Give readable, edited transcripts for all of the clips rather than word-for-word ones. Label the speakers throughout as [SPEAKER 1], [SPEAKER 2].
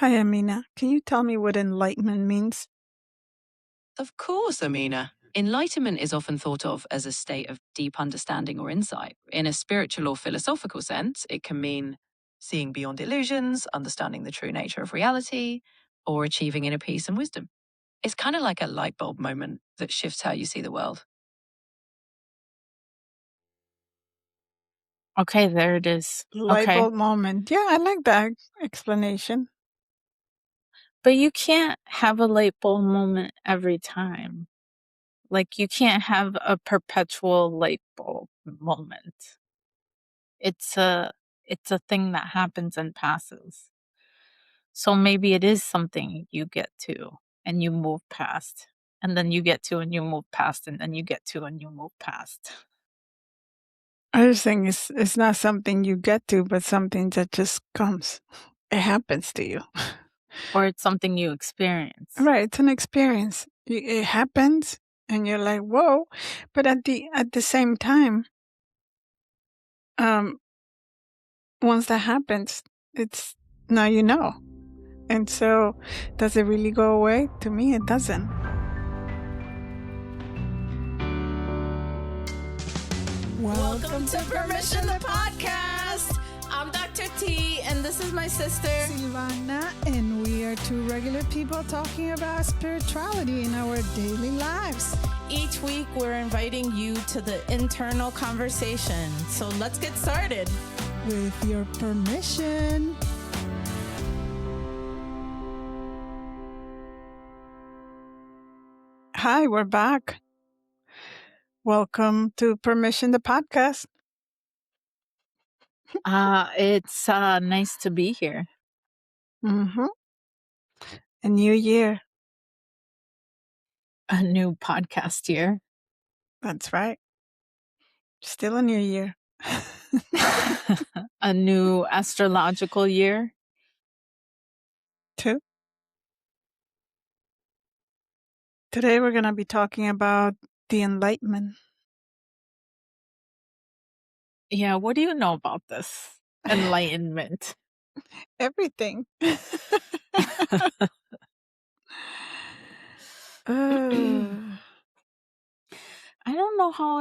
[SPEAKER 1] Hi, Amina. Can you tell me what enlightenment means?
[SPEAKER 2] Of course, Amina. Enlightenment is often thought of as a state of deep understanding or insight. In a spiritual or philosophical sense, it can mean seeing beyond illusions, understanding the true nature of reality, or achieving inner peace and wisdom. It's kind of like a light bulb moment that shifts how you see the world.
[SPEAKER 3] Okay, there it is.
[SPEAKER 1] Light
[SPEAKER 3] Okay.
[SPEAKER 1] bulb moment. Yeah, I like that explanation.
[SPEAKER 3] But you can't have a light bulb moment every time. Like, you can't have a perpetual light bulb moment. It's a thing that happens and passes. So maybe it is something you get to and you move past. And then you get to and you move past, and then you get to and you move past.
[SPEAKER 1] I just think it's not something you get to, but something that just comes. It happens to you.
[SPEAKER 3] Or it's something you experience.
[SPEAKER 1] Right, it's an experience. It happens, and you're like, "Whoa!" But at the same time, once that happens, it's now you know. And so, does it really go away? To me, it doesn't.
[SPEAKER 4] Welcome to Permission the Podcast. I'm Dr. T, and this is my sister,
[SPEAKER 5] Silvana, and we are two regular people talking about spirituality in our daily lives.
[SPEAKER 4] Each week, we're inviting you to the internal conversation. So let's get started.
[SPEAKER 5] With your permission.
[SPEAKER 1] Hi, we're back. Welcome to Permission the Podcast.
[SPEAKER 3] It's nice to be here.
[SPEAKER 1] Mm-hmm. A new year.
[SPEAKER 3] A new podcast year.
[SPEAKER 1] That's right. Still a new year.
[SPEAKER 3] A new astrological year.
[SPEAKER 1] Too. Today we're going to be talking about the Enlightenment.
[SPEAKER 3] Yeah, what do you know about this enlightenment?
[SPEAKER 1] Everything.
[SPEAKER 3] I don't know how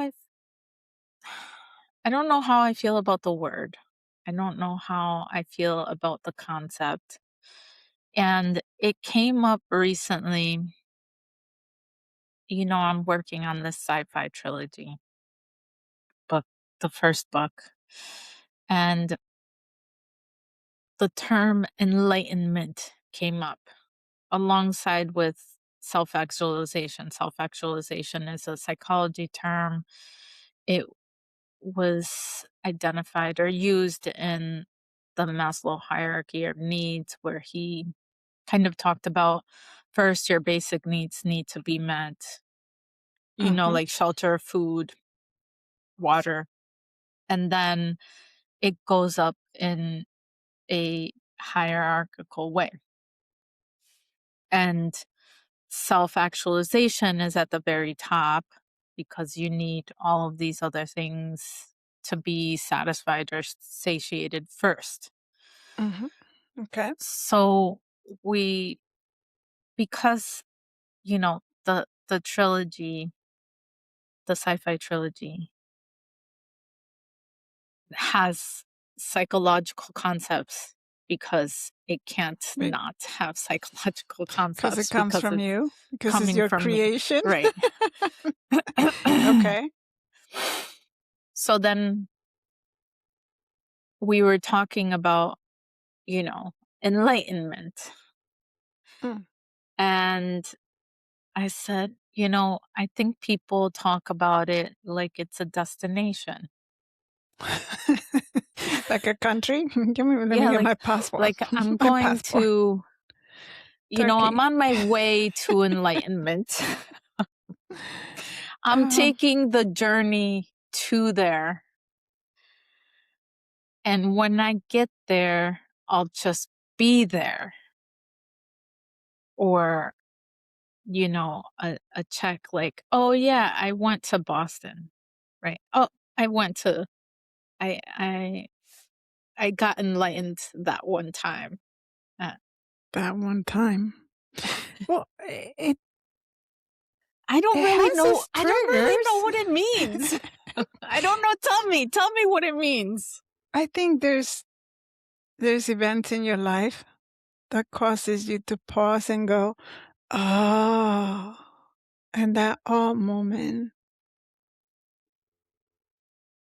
[SPEAKER 3] I feel about the word. I don't know how I feel about the concept. And it came up recently. You know, I'm working on this sci-fi trilogy book, the first book. And the term enlightenment came up alongside with self-actualization. Self-actualization is a psychology term. It was identified or used in the Maslow hierarchy of needs, where he kind of talked about first your basic needs need to be met, like shelter, food, water, and then it goes up in a hierarchical way. And self-actualization is at the very top because you need all of these other things to be satisfied or satiated first.
[SPEAKER 1] Okay.
[SPEAKER 3] So because the trilogy, the sci-fi trilogy, has psychological concepts because it can't
[SPEAKER 1] Wait.
[SPEAKER 3] not have psychological concepts
[SPEAKER 1] Because it comes from
[SPEAKER 3] it's
[SPEAKER 1] you? Because it's
[SPEAKER 3] coming
[SPEAKER 1] your
[SPEAKER 3] from me.
[SPEAKER 1] creation?
[SPEAKER 3] Right.
[SPEAKER 1] Okay.
[SPEAKER 3] So then we were talking about, enlightenment.
[SPEAKER 1] Mm.
[SPEAKER 3] And I said, I think people talk about it like it's a destination.
[SPEAKER 1] Like a country? Let me get my passport.
[SPEAKER 3] Like I'm
[SPEAKER 1] My
[SPEAKER 3] going
[SPEAKER 1] passport.
[SPEAKER 3] to,
[SPEAKER 1] Turkey.
[SPEAKER 3] I'm on my way to enlightenment. I'm taking the journey to there. And when I get there, I'll just be there. Or, a check like, oh yeah, I went to Boston, right? Oh, I got enlightened that one time.
[SPEAKER 1] that one time. Well,
[SPEAKER 3] I don't
[SPEAKER 1] it
[SPEAKER 3] really
[SPEAKER 1] has
[SPEAKER 3] know.
[SPEAKER 1] its
[SPEAKER 3] I don't really know what
[SPEAKER 1] triggers.
[SPEAKER 3] it means. I don't know. Tell me what it means.
[SPEAKER 1] I think there's events in your life that causes you to pause and go, oh, and that oh moment.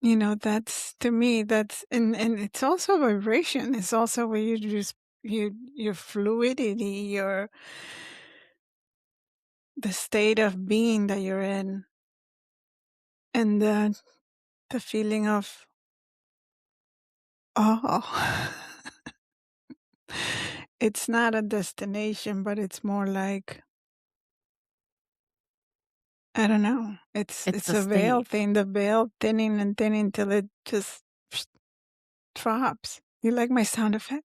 [SPEAKER 1] You know, that's to me, that's and it's also vibration. It's also where you just your fluidity, your the state of being that you're in, and the feeling of oh. It's not a destination, but it's more like I don't know.
[SPEAKER 3] It's
[SPEAKER 1] It's
[SPEAKER 3] a
[SPEAKER 1] a veil
[SPEAKER 3] state.
[SPEAKER 1] thing. The veil thinning and thinning till it just drops. You like my sound effect?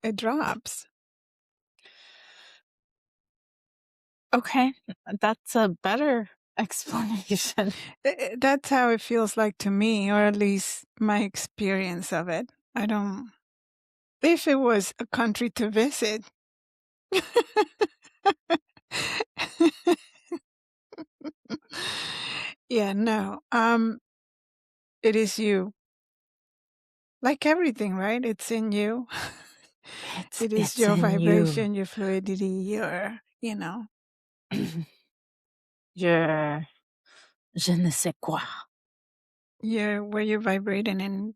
[SPEAKER 1] It drops.
[SPEAKER 3] Okay, that's a better explanation.
[SPEAKER 1] That's how it feels like to me, or at least my experience of it. I don't. If it was a country to visit, yeah, no. It is you. Like everything, right? It's in you. It is
[SPEAKER 3] It's
[SPEAKER 1] your
[SPEAKER 3] in you.
[SPEAKER 1] vibration, your fluidity, your,
[SPEAKER 3] Your je ne sais quoi.
[SPEAKER 1] your where you're vibrating, and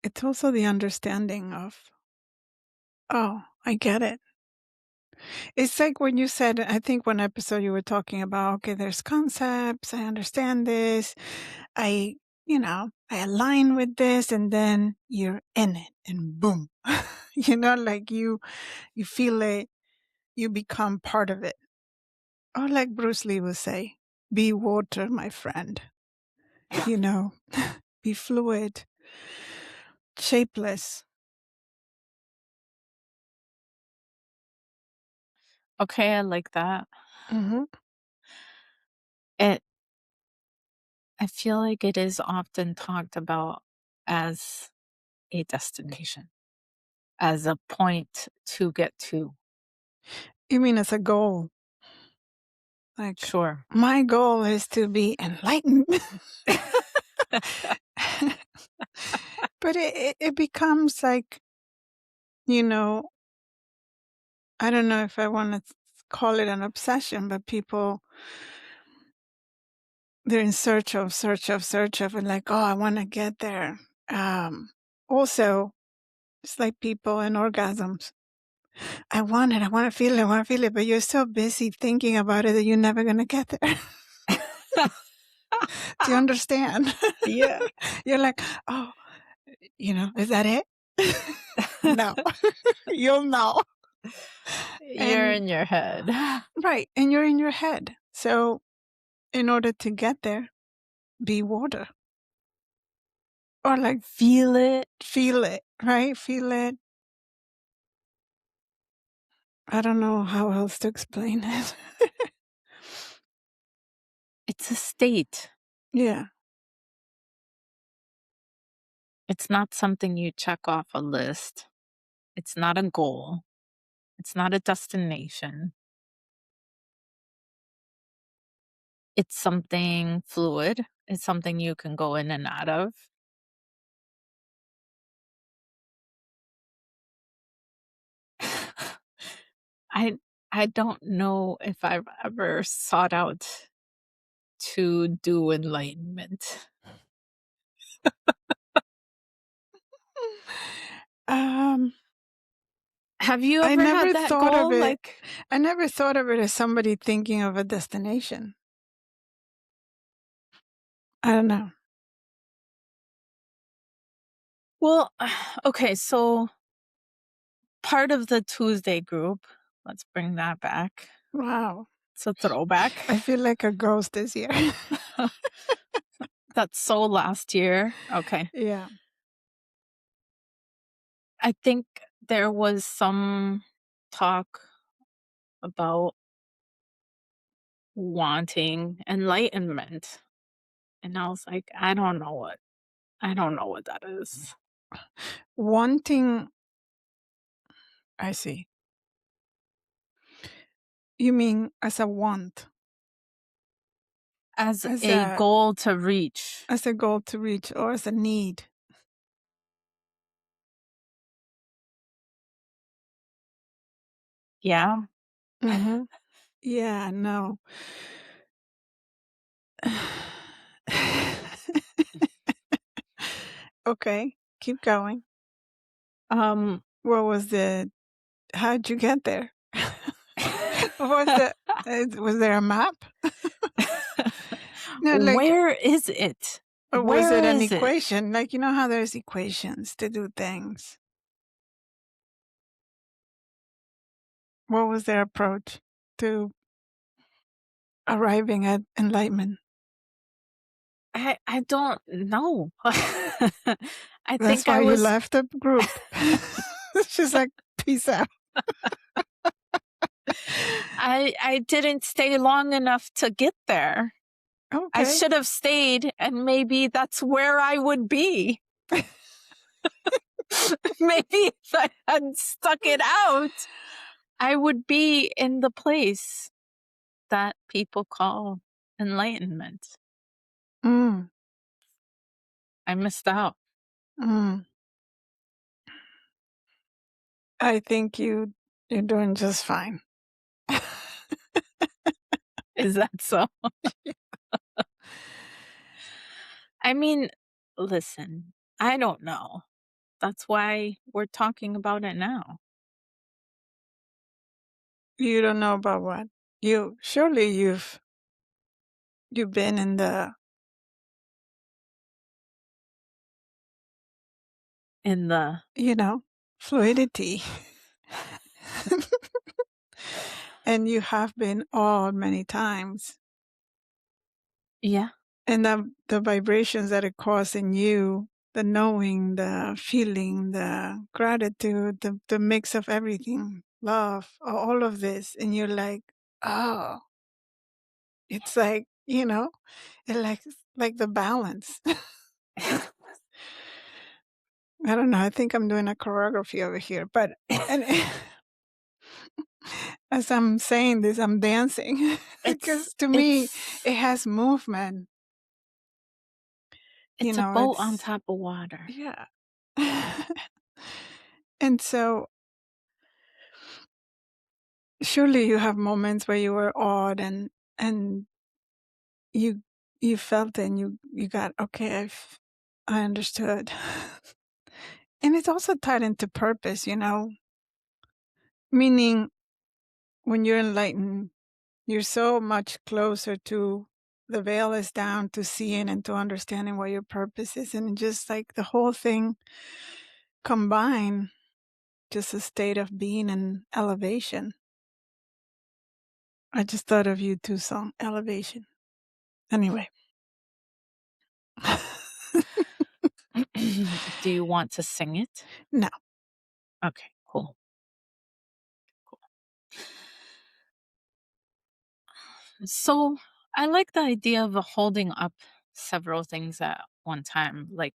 [SPEAKER 1] it's also the understanding of, oh, I get it. It's like when you said, I think one episode you were talking about, okay, there's concepts, I understand this, I, I align with this, and then you're in it, and boom, like you feel it, you become part of it. Or like Bruce Lee would say, be water, my friend, be fluid, shapeless.
[SPEAKER 3] Okay, I like that.
[SPEAKER 1] Mm-hmm.
[SPEAKER 3] I feel like it is often talked about as a destination, as a point to get to.
[SPEAKER 1] You mean as a goal? Like,
[SPEAKER 3] Sure.
[SPEAKER 1] my goal is to be enlightened. But it becomes like, I don't know if I want to call it an obsession, but people, they're in search of, and like, oh, I want to get there. Also, it's like people in orgasms. I want it. I want to feel it. I want to feel it. But you're so busy thinking about it that you're never going to get there. Do you understand?
[SPEAKER 3] Yeah.
[SPEAKER 1] You're like, oh, is that it? No, you'll know.
[SPEAKER 3] You're in your head.
[SPEAKER 1] Right. And you're in your head. So in order to get there, be water. Or like
[SPEAKER 3] Feel it.
[SPEAKER 1] Right? Feel it. I don't know how else to explain it.
[SPEAKER 3] It's a state.
[SPEAKER 1] Yeah.
[SPEAKER 3] It's not something you check off a list. It's not a goal. It's not a destination. It's something fluid. It's something you can go in and out of. I don't know if I've ever sought out to do enlightenment. Have you
[SPEAKER 1] I
[SPEAKER 3] ever
[SPEAKER 1] never
[SPEAKER 3] had that
[SPEAKER 1] thought of
[SPEAKER 3] goal?
[SPEAKER 1] it. I never thought of it as somebody thinking of a destination. I don't know.
[SPEAKER 3] Well, okay, so part of the Tuesday group, let's bring that back.
[SPEAKER 1] Wow.
[SPEAKER 3] It's a throwback.
[SPEAKER 1] I feel like a ghost this year.
[SPEAKER 3] That's so last year. Okay.
[SPEAKER 1] Yeah.
[SPEAKER 3] I think there was some talk about wanting enlightenment. And I was like, I don't know what that is.
[SPEAKER 1] Wanting, I see. You mean as a want,
[SPEAKER 3] As
[SPEAKER 1] as
[SPEAKER 3] a
[SPEAKER 1] a
[SPEAKER 3] goal to reach.
[SPEAKER 1] as a goal to reach, or as a need?
[SPEAKER 3] Yeah.
[SPEAKER 1] Mm-hmm. Yeah, no. Okay, keep going. What was the how'd you get there? What was the was there a map? No, like,
[SPEAKER 3] Where is it?
[SPEAKER 1] or was
[SPEAKER 3] Where
[SPEAKER 1] it an
[SPEAKER 3] is it?
[SPEAKER 1] equation? Like, you know how there's equations to do things. What was their approach to arriving at enlightenment?
[SPEAKER 3] I don't know. I
[SPEAKER 1] That's
[SPEAKER 3] think I
[SPEAKER 1] why you
[SPEAKER 3] was
[SPEAKER 1] left the group. She's like, peace out.
[SPEAKER 3] I didn't stay long enough to get there. I
[SPEAKER 1] Okay.
[SPEAKER 3] should have stayed, and maybe that's where I would be. Maybe if I had stuck it out, I would be in the place that people call enlightenment.
[SPEAKER 1] Mm,
[SPEAKER 3] I missed out.
[SPEAKER 1] mm. I think you're doing just fine.
[SPEAKER 3] Is that so? I mean, listen, I don't know. That's why we're talking about it now.
[SPEAKER 1] You don't know about what? You've been in the
[SPEAKER 3] In the
[SPEAKER 1] fluidity. And you have been awed many times.
[SPEAKER 3] yeah,
[SPEAKER 1] And the vibrations that it causes in you, the knowing, the feeling, the gratitude, the mix of everything, love, all of this. And you're like, oh, it's like, it like the balance. I don't know. I think I'm doing a choreography over here, but and as I'm saying this, I'm dancing because to me, it has movement.
[SPEAKER 3] it's a boat on
[SPEAKER 1] It's
[SPEAKER 3] top of water.
[SPEAKER 1] yeah. And so surely you have moments where you were awed and you you felt it and you got okay, I understood. And it's also tied into purpose, meaning when you're enlightened, you're so much closer to the veil is down to seeing and to understanding what your purpose is. And just like the whole thing combined, just a state of being and elevation. I just thought of you too, song Elevation. Anyway.
[SPEAKER 3] Do you want to sing it?
[SPEAKER 1] No.
[SPEAKER 3] Okay, cool. So I like the idea of holding up several things at one time, like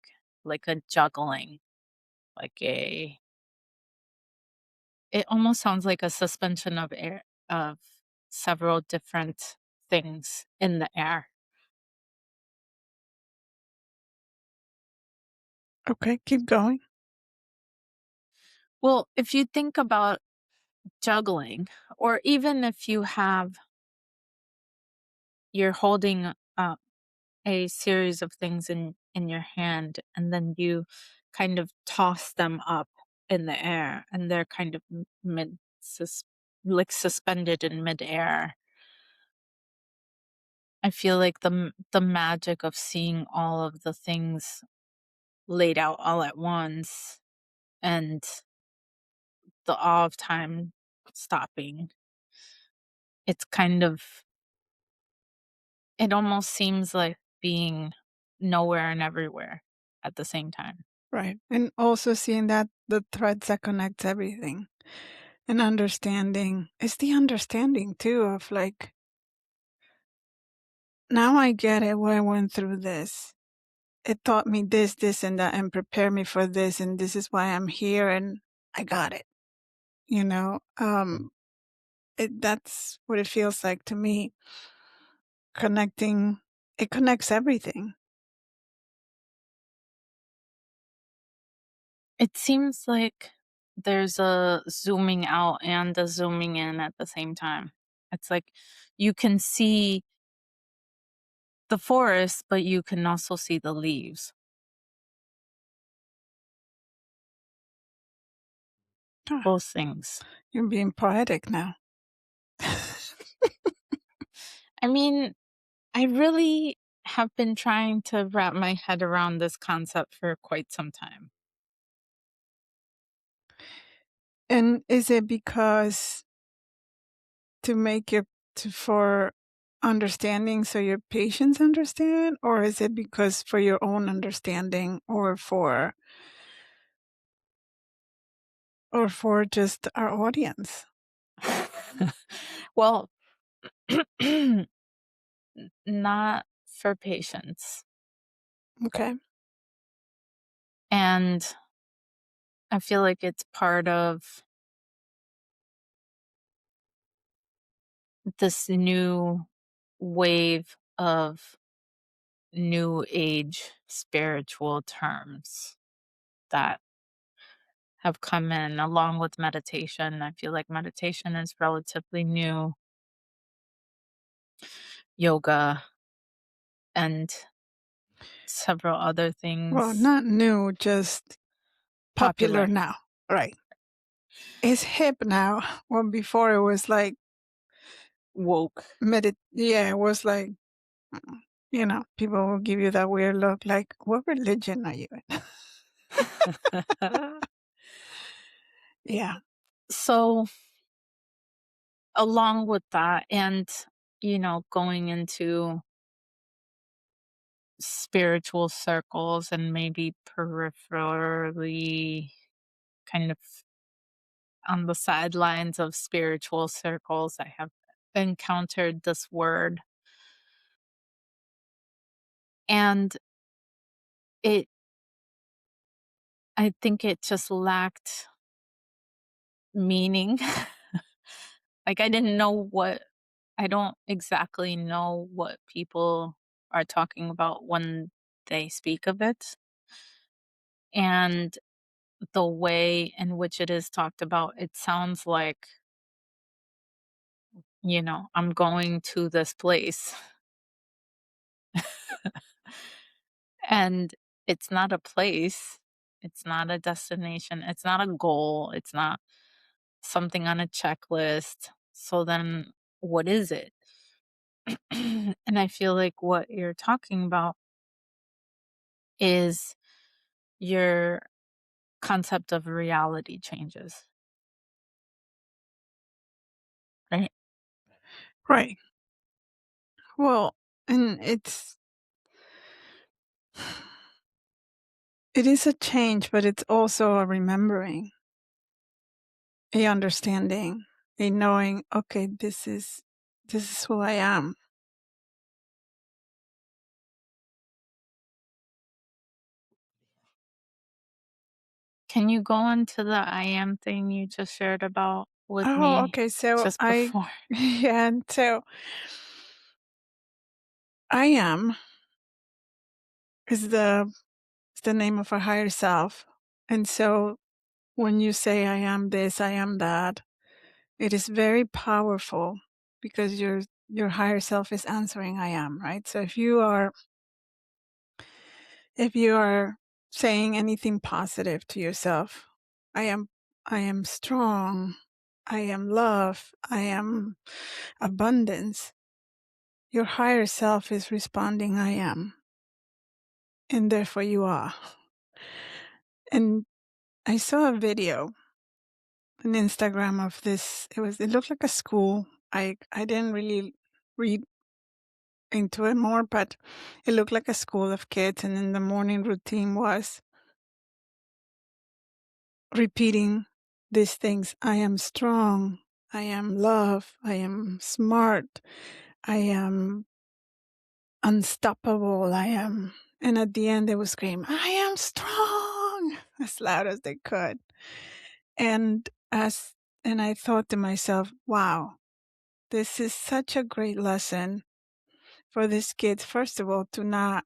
[SPEAKER 3] a juggling, like a. It almost sounds like a suspension of air of several different things in the air.
[SPEAKER 1] Okay, keep going.
[SPEAKER 3] Well, if you think about juggling, or even if you're holding a series of things in your hand, and then you kind of toss them up in the air, and they're kind of like suspended in midair. I feel like the magic of seeing all of the things laid out all at once, and the awe of time stopping. It's kind of, it almost seems like being nowhere and everywhere at the same time.
[SPEAKER 1] Right. And also seeing that the threads that connects everything and understanding. It's the understanding too of like now I get it why I went through this. It taught me this, this, and that, and prepared me for this, and this is why I'm here, and I got it. You know, that's what it feels like to me. Connecting, it connects everything.
[SPEAKER 3] It seems like there's a zooming out and a zooming in at the same time. It's like you can see the forest, but you can also see the leaves.
[SPEAKER 1] Ah,
[SPEAKER 3] Both things.
[SPEAKER 1] you're being poetic now.
[SPEAKER 3] I mean, I really have been trying to wrap my head around this concept for quite some time.
[SPEAKER 1] And is it because to make your for understanding so your patients understand, or is it because for your own understanding, or for just our audience?
[SPEAKER 3] Well, not for patients.
[SPEAKER 1] Okay.
[SPEAKER 3] And I feel like it's part of this new wave of new age spiritual terms that have come in along with meditation. I feel like meditation is relatively new, yoga, and several other
[SPEAKER 1] Well,
[SPEAKER 3] things
[SPEAKER 1] not new, just popular
[SPEAKER 3] popular.
[SPEAKER 1] now. Right. It's hip now. Well, before it was like
[SPEAKER 3] Woke.
[SPEAKER 1] yeah, it was like, people will give you that weird look like, what religion are you in? Yeah.
[SPEAKER 3] So, along with that, and, going into spiritual circles and maybe peripherally kind of on the sidelines of spiritual circles, I have encountered this word. And it, I think it just lacked meaning. Like I don't exactly know what people are talking about when they speak of it. And the way in which it is talked about, it sounds like, I'm going to this place. And it's not a place, it's not a destination, it's not a goal, it's not something on a checklist. So then what is it? And I feel like what you're talking about is your concept of reality changes, right?
[SPEAKER 1] Right. Well, and it is a change, but it's also a remembering, a understanding, a knowing, okay, this is who I am.
[SPEAKER 3] Can you go into the I am thing you just shared about with
[SPEAKER 1] Oh,
[SPEAKER 3] me
[SPEAKER 1] okay. So
[SPEAKER 3] just before?
[SPEAKER 1] yeah, and so I am is the name of our higher self. And so when you say I am this, I am that, it is very powerful because your higher self is answering I am, right? So if you are saying anything positive to yourself, I am strong, I am love, I am abundance, your higher self is responding I am, and therefore you are. And I saw a video on Instagram of this. It looked like a school. I didn't really read into it more, but it looked like a school of kids, and then the morning routine was repeating these things. I am strong. I am love. I am smart. I am unstoppable I am. And at the end, they would scream, I am strong, as loud as they could. And I thought to myself, wow, this is such a great lesson for these kids, first of all, to not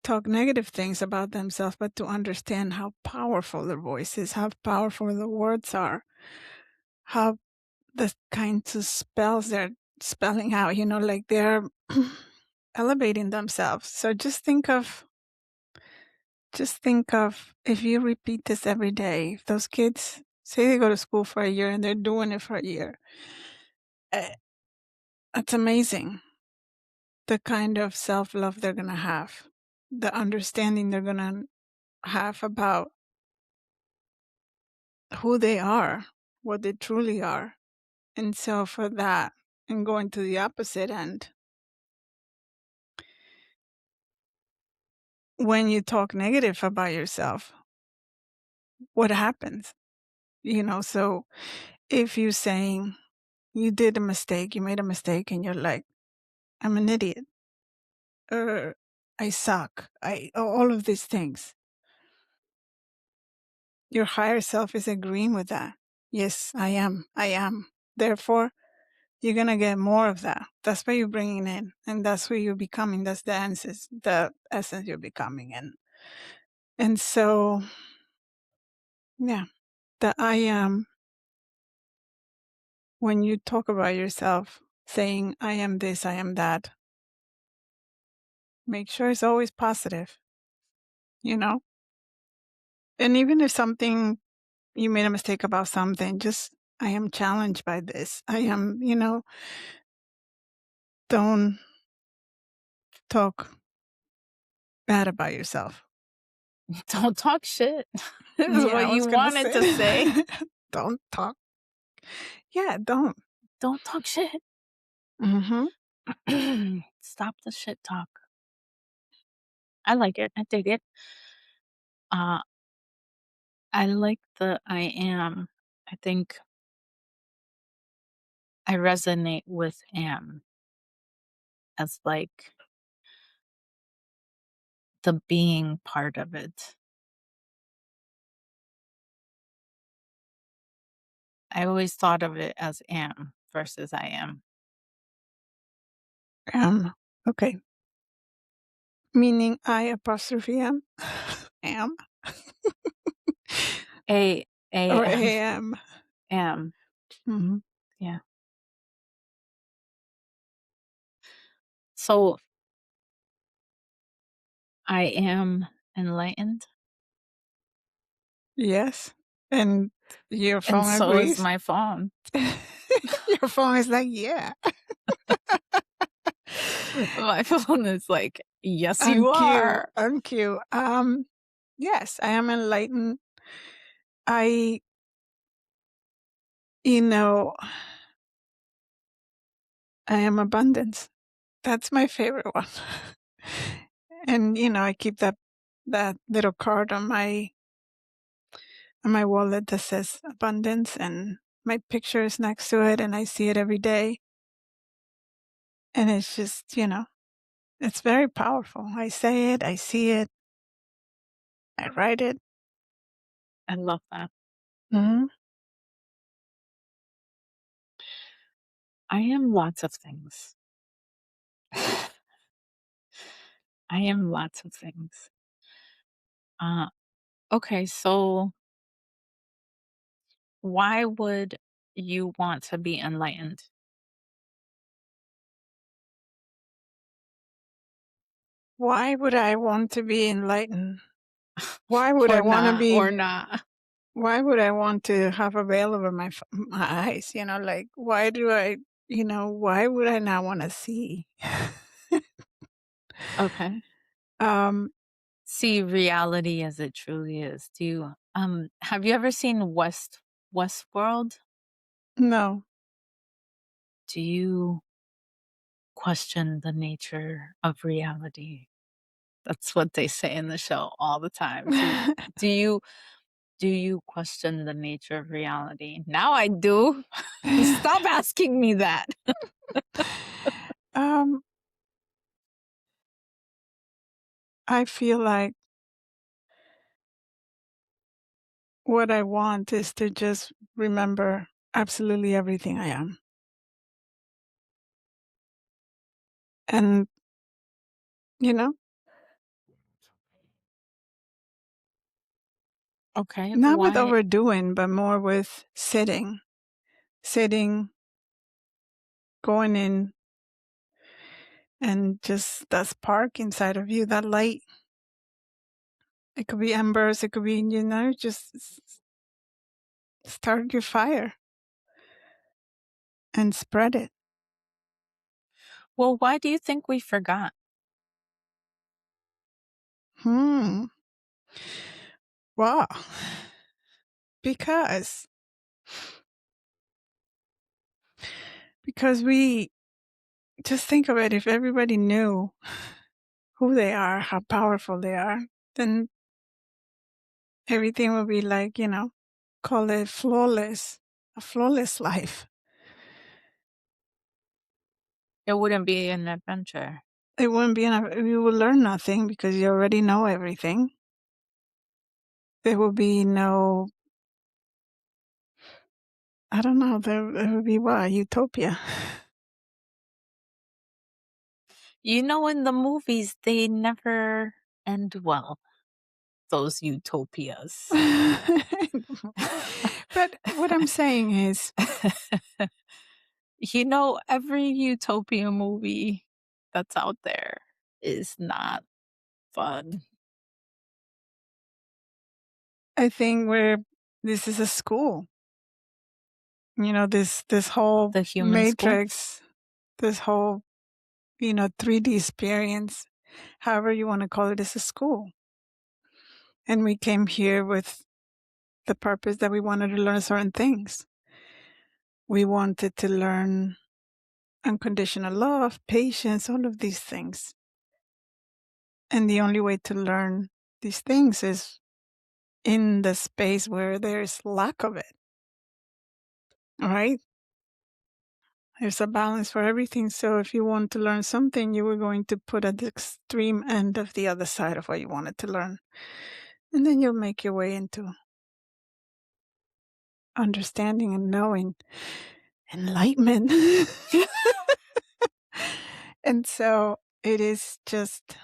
[SPEAKER 1] talk negative things about themselves, but to understand how powerful their voice is, how powerful the words are, how the kinds of spells they're spelling out, like they're elevating themselves. So just think of if you repeat this every day, if those kids say they go to school for a year and they're doing it for a year, eh, it's amazing the kind of self-love they're going to have, the understanding they're going to have about who they are, what they truly are. And so for that, and going to the opposite end, when you talk negative about yourself, what happens? So if you're saying you did a mistake, you made a mistake, and you're like, I'm an idiot, or I suck, all of these things, your higher self is agreeing with that. Yes, I am. Therefore, you're going to get more of that. That's what you're bringing in. And that's what you're becoming. That's the essence you're becoming. And so, yeah, the I am, when you talk about yourself, saying, I am this, I am that, make sure it's always positive, And even if you made a mistake about something, just, I am challenged by this. I am, don't talk bad about yourself.
[SPEAKER 3] Don't talk shit. This is
[SPEAKER 1] Yeah, I
[SPEAKER 3] what you
[SPEAKER 1] was gonna
[SPEAKER 3] wanted to say.
[SPEAKER 1] Don't talk. Yeah, don't.
[SPEAKER 3] Don't talk shit.
[SPEAKER 1] Mm-hmm.
[SPEAKER 3] Stop the shit talk. I like it. I dig it. I like the I am. I think I resonate with am as like the being part of it. I always thought of it as am versus I am.
[SPEAKER 1] Okay. Meaning I apostrophe am? Am?
[SPEAKER 3] A
[SPEAKER 1] Or
[SPEAKER 3] am.
[SPEAKER 1] am?
[SPEAKER 3] Am.
[SPEAKER 1] Mm-hmm.
[SPEAKER 3] Yeah. So I am enlightened.
[SPEAKER 1] Yes. And your
[SPEAKER 3] And
[SPEAKER 1] phone
[SPEAKER 3] so is
[SPEAKER 1] agrees?
[SPEAKER 3] my phone.
[SPEAKER 1] Your phone is like, yeah.
[SPEAKER 3] My phone is like, yes,
[SPEAKER 1] On
[SPEAKER 3] you
[SPEAKER 1] cue.
[SPEAKER 3] are.
[SPEAKER 1] On cue. Yes, I am enlightened. I, you know, I am abundance. That's my favorite one. And I keep that little card on my wallet that says abundance, and my picture is next to it, and I see it every day. And it's just, it's very powerful. I say it, I see it, I write it.
[SPEAKER 3] I love that.
[SPEAKER 1] Hmm.
[SPEAKER 3] I am lots of things. I am lots of things. Okay, so why would you want to be enlightened?
[SPEAKER 1] Why would I want to be enlightened? Why would I
[SPEAKER 3] Or
[SPEAKER 1] want to
[SPEAKER 3] not,
[SPEAKER 1] be?
[SPEAKER 3] or not.
[SPEAKER 1] Why would I want to have a veil over my eyes? Like, why do I? Why would I not want to see?
[SPEAKER 3] Okay.
[SPEAKER 1] um,
[SPEAKER 3] See reality as it truly is. Do you have you ever seen Westworld?
[SPEAKER 1] no.
[SPEAKER 3] Do you question the nature of reality? That's what they say in the show all the time. Do you question the nature of reality? Now I do. Stop asking me that.
[SPEAKER 1] um, I feel like what I want is to just remember absolutely everything I am. And, you know,
[SPEAKER 3] Okay,
[SPEAKER 1] not with
[SPEAKER 3] why?
[SPEAKER 1] overdoing, but more with sitting, going in, and just that spark inside of you, that light. It could be embers, it could be, just start your fire and spread it.
[SPEAKER 3] Well, why do you think we forgot?
[SPEAKER 1] Hmm. Wow. Because we just think of it, if everybody knew who they are, how powerful they are, then everything would be like, call it flawless, a flawless life.
[SPEAKER 3] It wouldn't be an adventure.
[SPEAKER 1] It wouldn't be enough. You will learn nothing because you already know everything. There will be no, I don't know, there would be what? Utopia.
[SPEAKER 3] You know, in the movies, they never end well, those utopias.
[SPEAKER 1] But what I'm saying is,
[SPEAKER 3] You know, every utopia movie that's out there is not fun.
[SPEAKER 1] I think this is a school. This whole
[SPEAKER 3] The human school.
[SPEAKER 1] matrix, this whole, 3D experience, however you want to call it, is a school. And we came here with the purpose that we wanted to learn certain things. We wanted to learn unconditional love, patience, all of these things. And the only way to learn these things is in the space where there's lack of it. All right? There's a balance for everything. So if you want to learn something, you were going to put at the extreme end of the other side of what you wanted to learn. And then you'll make your way into understanding and knowing, enlightenment. And so it is just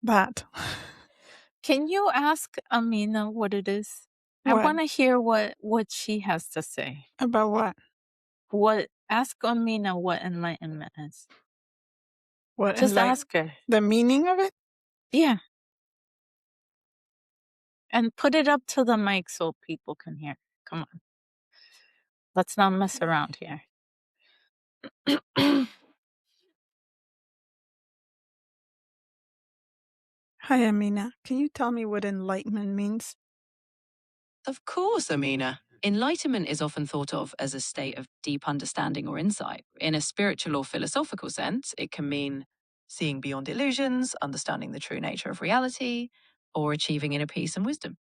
[SPEAKER 1] that.
[SPEAKER 3] Can you ask Amina what it is? I
[SPEAKER 1] What?
[SPEAKER 3] want to hear what she has to say.
[SPEAKER 1] About what?
[SPEAKER 3] Ask Amina what enlightenment is.
[SPEAKER 1] What?
[SPEAKER 3] Just ask her.
[SPEAKER 1] The meaning of it?
[SPEAKER 3] Yeah. And put it up to the mic so people can hear. Come on. Let's not mess around here.
[SPEAKER 1] Hi, Amina. Can you tell me what enlightenment means?
[SPEAKER 2] Of course, Amina. Enlightenment is often thought of as a state of deep understanding or insight. In a spiritual or philosophical sense, it can mean seeing beyond illusions, understanding the true nature of reality, or achieving inner peace and wisdom.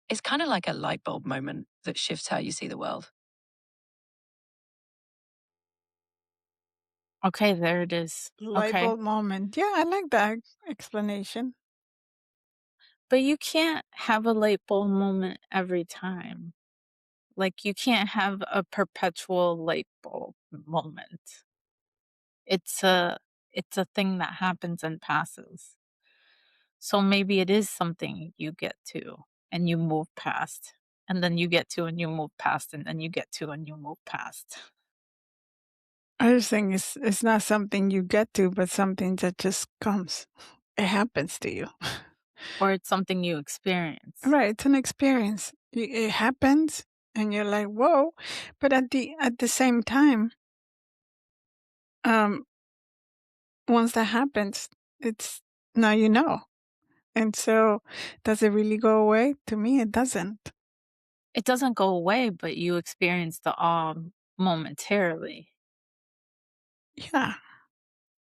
[SPEAKER 2] It's kind of like a light bulb moment that shifts how you see the world.
[SPEAKER 3] Okay, there it is.
[SPEAKER 1] Light
[SPEAKER 3] Okay.
[SPEAKER 1] bulb moment. Yeah, I like that explanation.
[SPEAKER 3] But you can't have a light bulb moment every time. Like, you can't have a perpetual light bulb moment. It's a thing that happens and passes. So maybe it is something you get to and you move past. And then you get to and you move past, and then you get to and you move past.
[SPEAKER 1] I just think it's not something you get to, but something that just comes. It happens to you.
[SPEAKER 3] Or it's something you experience.
[SPEAKER 1] Right, it's an experience. It happens, and you're like, "Whoa!" But at the same time, once that happens, it's now you know. And so, does it really go away? To me, it doesn't.
[SPEAKER 3] It doesn't go away, but you experience the awe momentarily.
[SPEAKER 1] Yeah,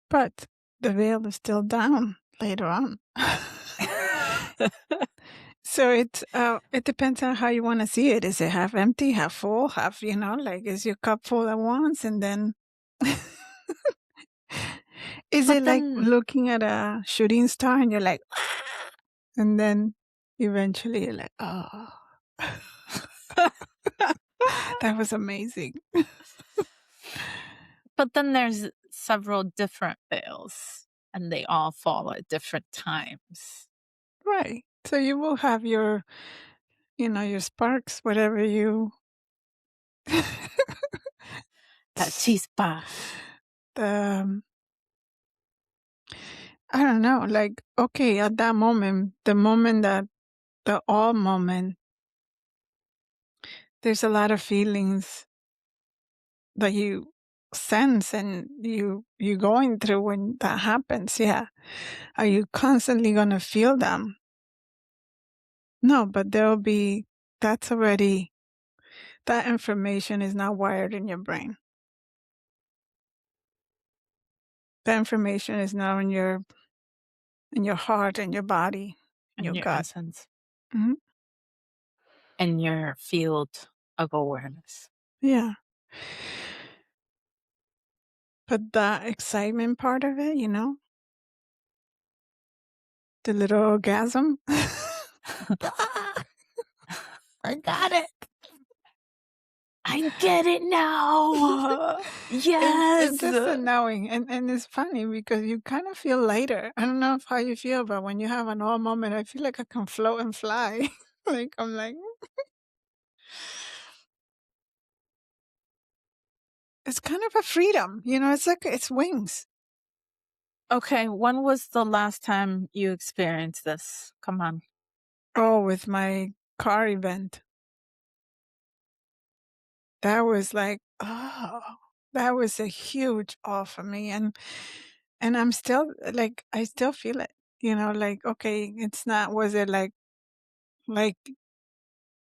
[SPEAKER 1] but the veil is still down later on. So it depends on how you want to see it. Is it half empty, half full, half, like, is your cup full at once? And then Is
[SPEAKER 3] But
[SPEAKER 1] it like
[SPEAKER 3] then
[SPEAKER 1] looking at a shooting star and you're like, and then eventually you're like, oh, that was amazing.
[SPEAKER 3] but then there's several different veils, and they all fall at different times.
[SPEAKER 1] Right. So you will have your, your sparks, whatever you,
[SPEAKER 3] That chispa.
[SPEAKER 1] the, I don't know, like, okay, at that moment, the moment that the all moment, there's a lot of feelings that you sense and you going through when that happens. Yeah. Are you constantly going to feel them? No, but there'll be, that's already, that information is not wired in your brain. That information is now in your heart and your body, in
[SPEAKER 3] And
[SPEAKER 1] your
[SPEAKER 3] your
[SPEAKER 1] gut.
[SPEAKER 3] essence,
[SPEAKER 1] Hmm.
[SPEAKER 3] and your field of awareness.
[SPEAKER 1] Yeah. But that excitement part of it, the little orgasm. Ah, I got it.
[SPEAKER 3] I get it now.
[SPEAKER 1] It's
[SPEAKER 3] Yes.
[SPEAKER 1] just a knowing, and it's funny because you kind of feel lighter. I don't know how you feel, but when you have an all moment, I feel like I can float and fly. Like I'm like, it's kind of a freedom, It's like it's wings.
[SPEAKER 3] Okay, when was the last time you experienced this? Come on.
[SPEAKER 1] Oh, with my car event, that was like, oh, that was a huge awe for me, and I'm still like, I still feel it. Like okay, it's not. Was it like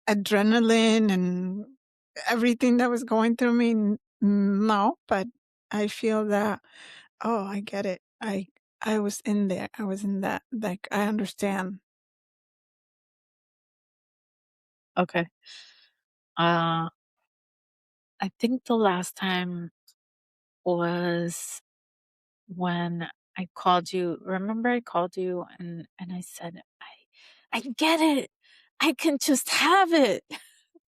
[SPEAKER 1] adrenaline and everything that was going through me? No, but I feel that, oh, I get it. I was in there. I was in that. Like I understand.
[SPEAKER 3] Okay. I think the last time was when I called you. Remember I called you and I said, I get it. I can just have it.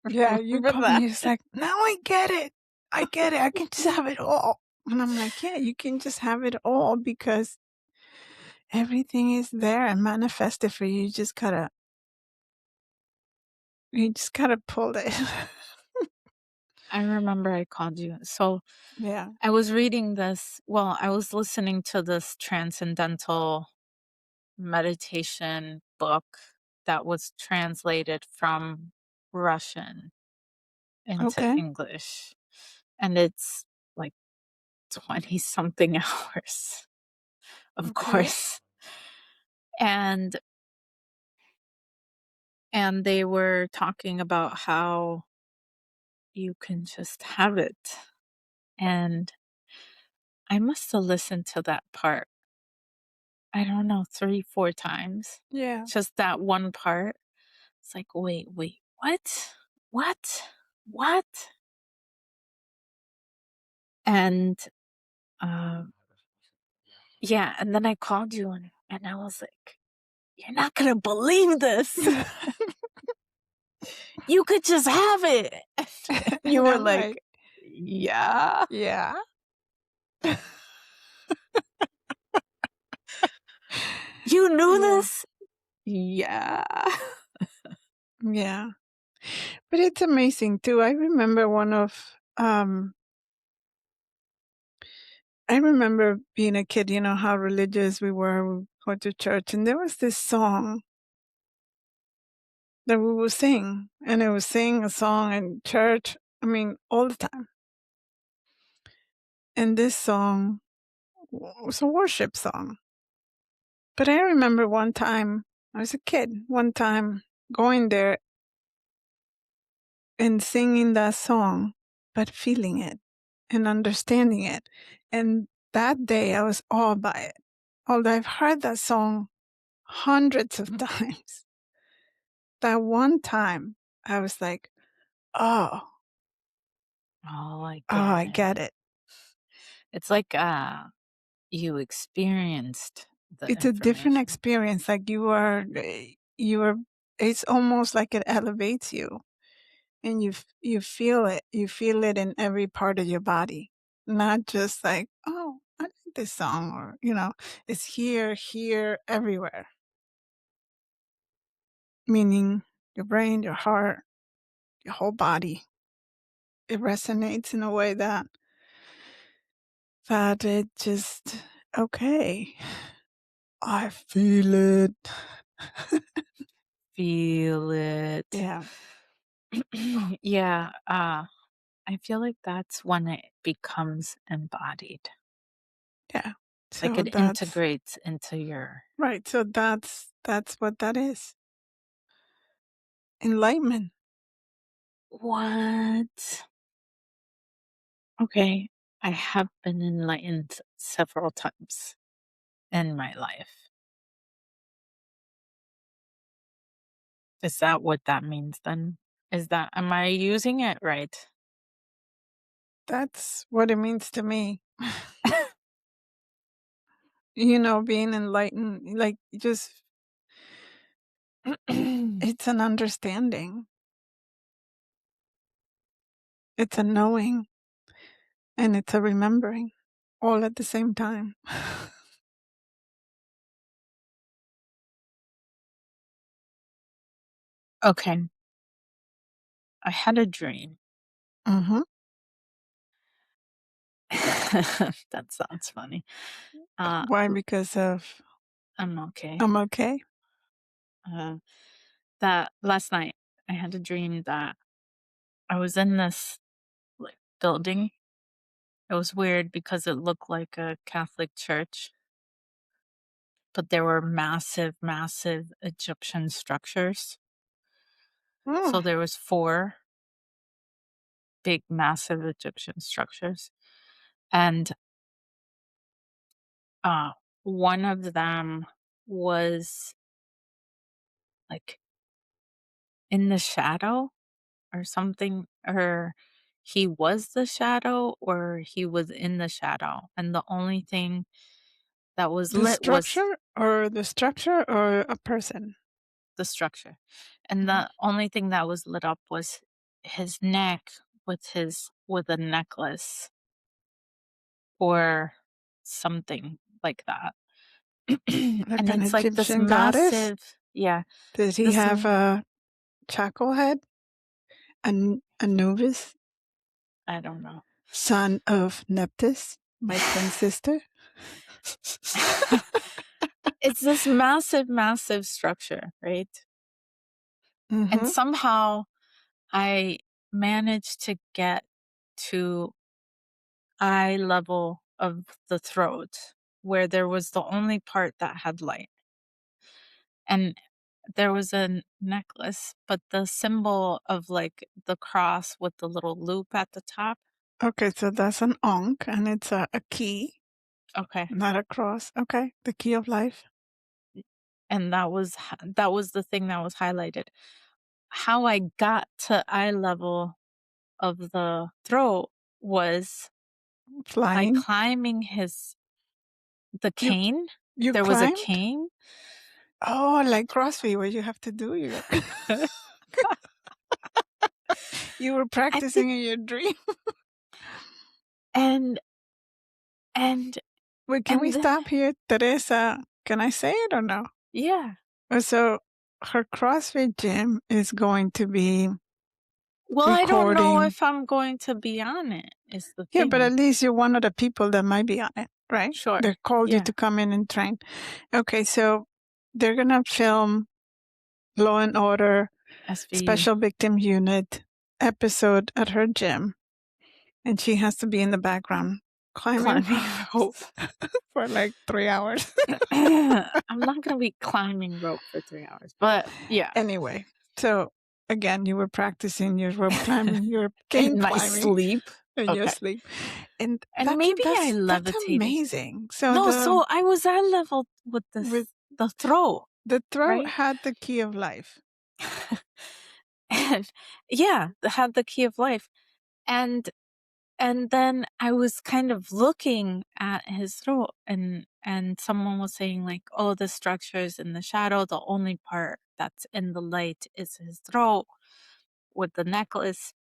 [SPEAKER 1] Yeah, you
[SPEAKER 3] Remember
[SPEAKER 1] call
[SPEAKER 3] that?
[SPEAKER 1] me. It's like, now I get it. I get it. I can just have it all. And I'm like, yeah, you can just have it all because everything is there and manifested for you. You just gotta pull it.
[SPEAKER 3] I remember I called you. So
[SPEAKER 1] Yeah.
[SPEAKER 3] I was reading this. Well, I was listening to this transcendental meditation book that was translated from Russian into
[SPEAKER 1] Okay.
[SPEAKER 3] English. And it's like 20 something hours, of
[SPEAKER 1] Okay.
[SPEAKER 3] course. And they were talking about how you can just have it. And I must have listened to that part, I don't know, 3, 4 times.
[SPEAKER 1] Yeah.
[SPEAKER 3] Just that one part. It's like, wait, what? What? What? And um, yeah, and then I called you and I was like, you're not gonna believe this. You could just have it. You
[SPEAKER 1] And
[SPEAKER 3] were
[SPEAKER 1] I'm
[SPEAKER 3] like,
[SPEAKER 1] like,
[SPEAKER 3] yeah.
[SPEAKER 1] yeah.
[SPEAKER 3] You knew
[SPEAKER 1] Yeah.
[SPEAKER 3] this? Yeah.
[SPEAKER 1] Yeah. But it's amazing too. I remember being a kid, how religious we were. We go to church, and there was this song that we would sing, and it was sing a song in church. I mean, all the time. And this song was a worship song. But I remember one time, I was a kid, one time going there and singing that song, but feeling it and understanding it. And that day I was awed by it. Although I've heard that song hundreds of times, that one time I was like, oh,
[SPEAKER 3] Oh, I
[SPEAKER 1] oh,
[SPEAKER 3] get
[SPEAKER 1] I
[SPEAKER 3] it.
[SPEAKER 1] get it.
[SPEAKER 3] It's like you experienced the
[SPEAKER 1] It's a different
[SPEAKER 3] information.
[SPEAKER 1] experience. Like you are, it's almost like it elevates you and you feel it. You feel it in every part of your body, not just like, oh, I like this song, or, it's here, everywhere. Meaning your brain, your heart, your whole body. It resonates in a way that it just, okay, I feel it.
[SPEAKER 3] Feel it.
[SPEAKER 1] Yeah.
[SPEAKER 3] Yeah. I feel like that's when it becomes embodied.
[SPEAKER 1] Yeah.
[SPEAKER 3] Like
[SPEAKER 1] So
[SPEAKER 3] it
[SPEAKER 1] that's
[SPEAKER 3] integrates into your
[SPEAKER 1] right. So that's what that is. Enlightenment.
[SPEAKER 3] what? Okay. I have been enlightened several times in my life. Is that what that means then? Am I using it right?
[SPEAKER 1] That's what it means to me. Being enlightened, like just it's an understanding. It's a knowing, and it's a remembering, all at the same time.
[SPEAKER 3] Okay. I had a dream.
[SPEAKER 1] Mm-hmm.
[SPEAKER 3] That sounds funny.
[SPEAKER 1] Why? Because of
[SPEAKER 3] I'm okay.
[SPEAKER 1] I'm okay.
[SPEAKER 3] That last night I had a dream that I was in this like building. It was weird because it looked like a Catholic church, but there were massive, massive Egyptian structures. So
[SPEAKER 1] Mm,
[SPEAKER 3] there was 4 big, massive Egyptian structures, and one of them was like in the shadow or something, or he was the shadow or he was in the shadow, and the only thing that was
[SPEAKER 1] the
[SPEAKER 3] lit was
[SPEAKER 1] structure or a person.
[SPEAKER 3] the structure, and
[SPEAKER 1] Mhm.
[SPEAKER 3] the only thing that was lit up was his neck with a necklace or something like that.
[SPEAKER 1] Like
[SPEAKER 3] And
[SPEAKER 1] an
[SPEAKER 3] it's like this
[SPEAKER 1] Egyptian goddess.
[SPEAKER 3] massive, yeah,
[SPEAKER 1] Did he
[SPEAKER 3] this
[SPEAKER 1] have a charcoal head? Anubis,
[SPEAKER 3] I don't know.
[SPEAKER 1] son of Nephthys, my twin sister.
[SPEAKER 3] It's this massive, massive structure, right? And
[SPEAKER 1] Mm-hmm.
[SPEAKER 3] somehow I managed to get to eye level of the throat, where there was the only part that had light. And there was a necklace, but the symbol of like the cross with the little loop at the top.
[SPEAKER 1] Okay, so that's an ankh, and it's a key,
[SPEAKER 3] Okay.
[SPEAKER 1] not a cross. Okay, the key of life.
[SPEAKER 3] And that was the thing that was highlighted. How I got to eye level of the throat was by
[SPEAKER 1] Flying.
[SPEAKER 3] climbing the
[SPEAKER 1] You
[SPEAKER 3] cane.
[SPEAKER 1] you
[SPEAKER 3] There was a
[SPEAKER 1] climbed?
[SPEAKER 3] cane.
[SPEAKER 1] Oh, like CrossFit, what you have to do. You were
[SPEAKER 3] I think
[SPEAKER 1] practicing in your dream.
[SPEAKER 3] and and
[SPEAKER 1] Wait, can we
[SPEAKER 3] and
[SPEAKER 1] stop here, Teresa? Can I say it or no?
[SPEAKER 3] yeah.
[SPEAKER 1] So her CrossFit gym is going to be
[SPEAKER 3] Well, I don't know
[SPEAKER 1] recording.
[SPEAKER 3] if I'm going to be on it, is the
[SPEAKER 1] Yeah, but
[SPEAKER 3] thing.
[SPEAKER 1] at least you're one of the people that might be on it, right?
[SPEAKER 3] Sure.
[SPEAKER 1] They called you
[SPEAKER 3] Yeah.
[SPEAKER 1] to come in and train. Okay, so they're gonna film Law and Order
[SPEAKER 3] SVU.
[SPEAKER 1] Special Victim Unit episode at her gym, and she has to be in the background climbing
[SPEAKER 3] Climbing rope.
[SPEAKER 1] for like 3 hours.
[SPEAKER 3] I'm not going to be climbing rope for 3 hours, but yeah.
[SPEAKER 1] Anyway, so again, you were practicing your rope climbing, your cane
[SPEAKER 3] In my
[SPEAKER 1] climbing
[SPEAKER 3] sleep.
[SPEAKER 1] in your
[SPEAKER 3] Okay.
[SPEAKER 1] sleep, and
[SPEAKER 3] And maybe I
[SPEAKER 1] that's
[SPEAKER 3] levitated.
[SPEAKER 1] amazing. So
[SPEAKER 3] No, so I was eye level with
[SPEAKER 1] with
[SPEAKER 3] the throat,
[SPEAKER 1] the throat
[SPEAKER 3] right?
[SPEAKER 1] had the key of life.
[SPEAKER 3] And yeah, had the key of life. And And then I was kind of looking at his throat, and someone was saying like, oh, the structure is in the shadow. The only part that's in the light is his throat with the necklace.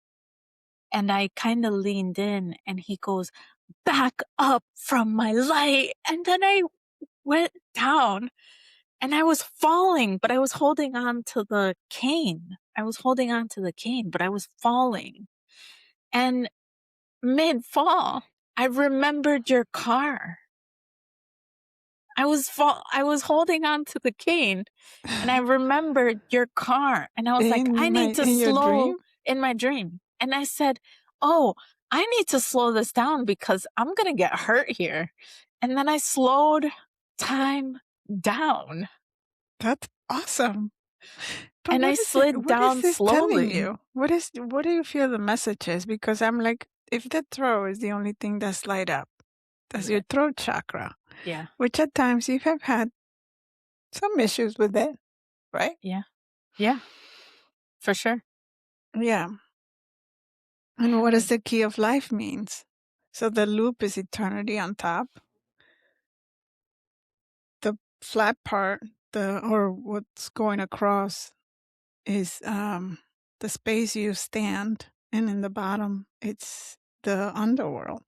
[SPEAKER 3] And I kind of leaned in, and he goes, back up from my light. And then I went down, and I was falling, but I was holding on to the cane. I was holding on to the cane, but I was falling. And mid-fall, I remembered your car. I was holding on to the cane, and I remembered your car, and I was like, I need to
[SPEAKER 1] in your
[SPEAKER 3] slow
[SPEAKER 1] dream?
[SPEAKER 3] in my dream. And I said, oh, I need to slow this down because I'm going to get hurt here. And then I slowed time down,
[SPEAKER 1] That's awesome. But
[SPEAKER 3] and I slid
[SPEAKER 1] what is
[SPEAKER 3] down
[SPEAKER 1] this telling
[SPEAKER 3] slowly.
[SPEAKER 1] you? What do you feel the message is? Because I'm like, if the throat is the only thing that's light up, that's your throat chakra,
[SPEAKER 3] Yeah.
[SPEAKER 1] which at times you have had some issues with it, right?
[SPEAKER 3] Yeah. Yeah. For sure.
[SPEAKER 1] Yeah.
[SPEAKER 3] I
[SPEAKER 1] And what
[SPEAKER 3] have.
[SPEAKER 1] does the key of life means? So the loop is eternity on top. The flat part, or what's going across is the space you stand, and in the bottom it's the underworld.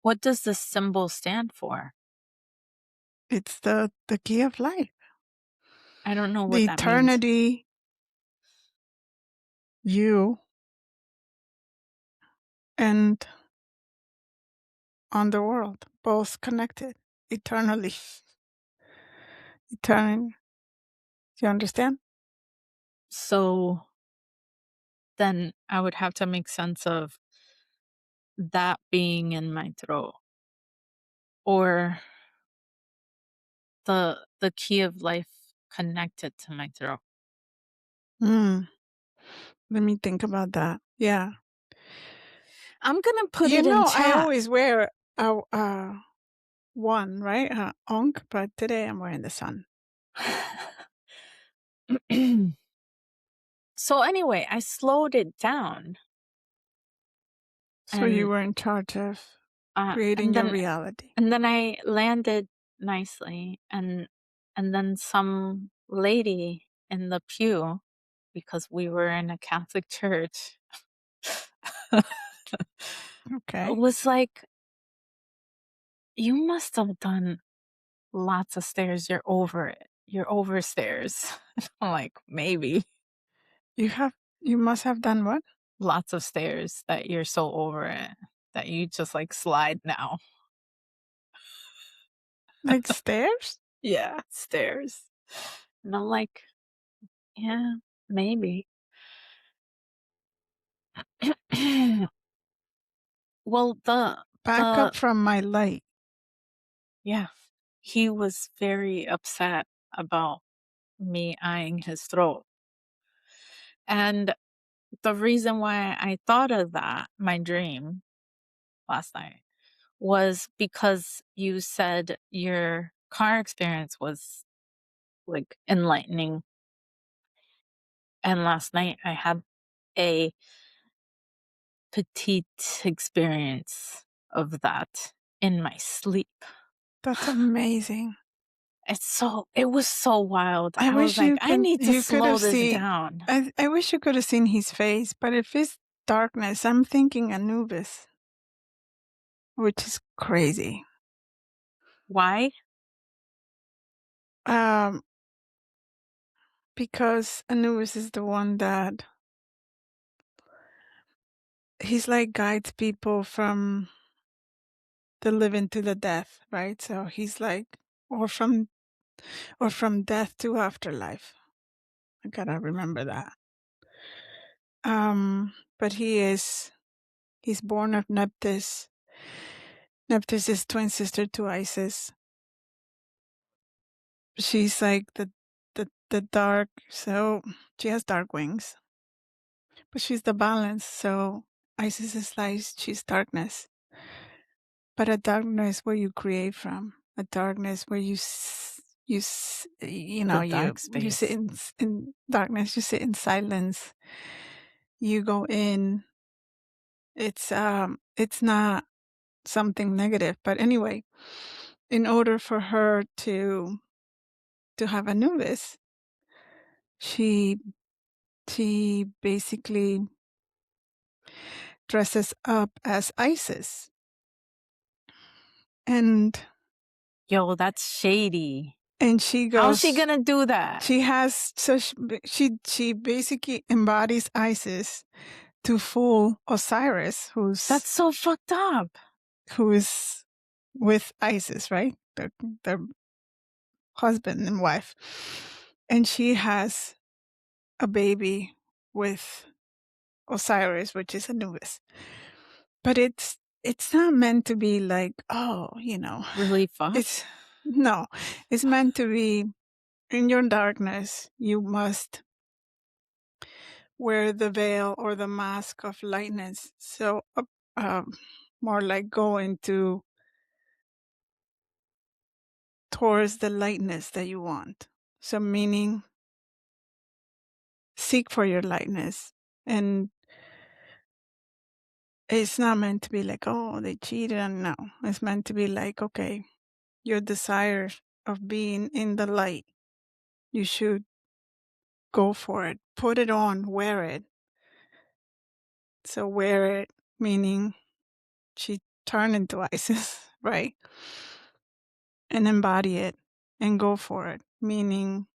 [SPEAKER 3] What does the symbol stand for?
[SPEAKER 1] It's the key of life.
[SPEAKER 3] I don't know
[SPEAKER 1] The
[SPEAKER 3] what that means.
[SPEAKER 1] eternity, you, and underworld, both connected eternally. Eternity. Do you understand?
[SPEAKER 3] So then I would have to make sense of that being in my throat, or the key of life connected to my throat.
[SPEAKER 1] Mm, let me think about that. Yeah.
[SPEAKER 3] I'm gonna put
[SPEAKER 1] You
[SPEAKER 3] it in
[SPEAKER 1] know, I
[SPEAKER 3] chat.
[SPEAKER 1] always wear a one, right? Onk, but today I'm wearing the sun.
[SPEAKER 3] So anyway, I slowed it down,
[SPEAKER 1] So you
[SPEAKER 3] and
[SPEAKER 1] were in charge of creating your reality.
[SPEAKER 3] and then I landed nicely, and then some lady in the pew, because we were in a Catholic church,
[SPEAKER 1] Okay.
[SPEAKER 3] was like, you must have done lots of stairs. You're over it. You're over stairs. I'm like, maybe.
[SPEAKER 1] You must have done what?
[SPEAKER 3] Lots of stairs that you're so over it that you just like slide now.
[SPEAKER 1] Like stairs?
[SPEAKER 3] Yeah, stairs. And I'm like, yeah, maybe. Well,
[SPEAKER 1] Back up from my light.
[SPEAKER 3] yeah, he was very upset about me eyeing his throat. And the reason why I thought of that, my dream last night, was because you said your car experience was like enlightening. And last night I had a petite experience of that in my sleep.
[SPEAKER 1] That's amazing.
[SPEAKER 3] It was so wild.
[SPEAKER 1] I
[SPEAKER 3] I was
[SPEAKER 1] wish
[SPEAKER 3] like, I need to
[SPEAKER 1] you could
[SPEAKER 3] slow
[SPEAKER 1] have
[SPEAKER 3] this
[SPEAKER 1] seen.
[SPEAKER 3] down.
[SPEAKER 1] I wish you could have seen his face, but if it's darkness, I'm thinking Anubis, which is crazy.
[SPEAKER 3] Why?
[SPEAKER 1] Because Anubis is the one that he's like guides people from the living to the death, right? So he's like, or from death to afterlife. I gotta remember that. But he's born of Nephthys. Nephthys is twin sister to Isis. She's like the dark, so she has dark wings, but she's the balance. So Isis is light, she's darkness, but a darkness where you create from, a darkness where you know
[SPEAKER 3] The dark
[SPEAKER 1] you sit
[SPEAKER 3] space.
[SPEAKER 1] in darkness, you sit in silence, you go in, it's not something negative. But anyway, in order for her to have Anubis, she basically dresses up as Isis. And
[SPEAKER 3] Yo, that's shady.
[SPEAKER 1] she
[SPEAKER 3] How's she
[SPEAKER 1] goes,
[SPEAKER 3] gonna do that?
[SPEAKER 1] she has, so she basically embodies Isis to fool Osiris,
[SPEAKER 3] That's so fucked up.
[SPEAKER 1] who is with Isis, right? Their husband and wife. And she has a baby with Osiris, which is Anubis. But it's not meant to be like, oh,
[SPEAKER 3] Really fucked?
[SPEAKER 1] it's meant to be, in your darkness, you must wear the veil or the mask of lightness. So, more like go into towards the lightness that you want. So, meaning seek for your lightness. And it's not meant to be like, oh, they cheated. No, it's meant to be like, okay, your desire of being in the light, you should go for it. Put it on, wear it. So, wear it, meaning she turned into Isis, right? And embody it and go for it, meaning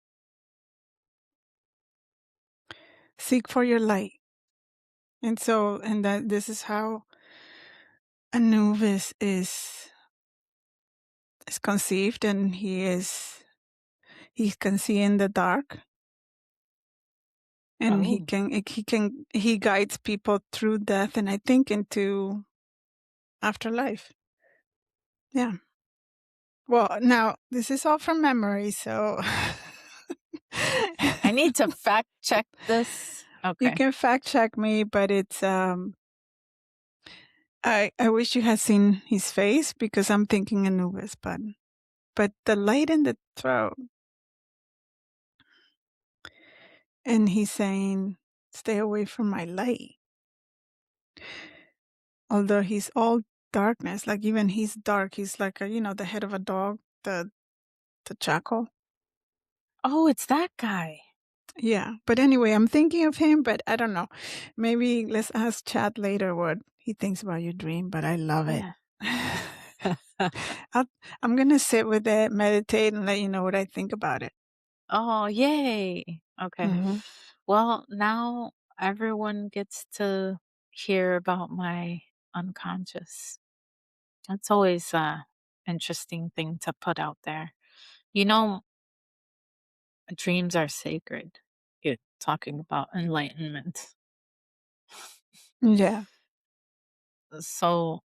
[SPEAKER 1] seek for your light. And so, and that this is how Anubis is conceived, and he can see in the dark, and
[SPEAKER 3] Oh.
[SPEAKER 1] he guides people through death, and I think into afterlife. Yeah. Well, now this is all from memory, so
[SPEAKER 3] I need to fact check this. Okay.
[SPEAKER 1] you can fact check me, but it's I wish you had seen his face, because I'm thinking Anubis, but the light in the throat, and he's saying, "Stay away from my light." Although he's all darkness, like even he's dark. He's like the head of a dog, the jackal.
[SPEAKER 3] Oh, it's that guy.
[SPEAKER 1] Yeah, but anyway, I'm thinking of him, but I don't know. Maybe let's ask Chad later what he thinks about your dream. But I love it. I'm gonna sit with it, meditate, and let you know what I think about it.
[SPEAKER 3] Oh, yay. Okay.
[SPEAKER 1] Mm-hmm.
[SPEAKER 3] Well, now everyone gets to hear about my unconscious. That's always a interesting thing to put out there. Dreams are sacred. You're talking about enlightenment.
[SPEAKER 1] Yeah.
[SPEAKER 3] So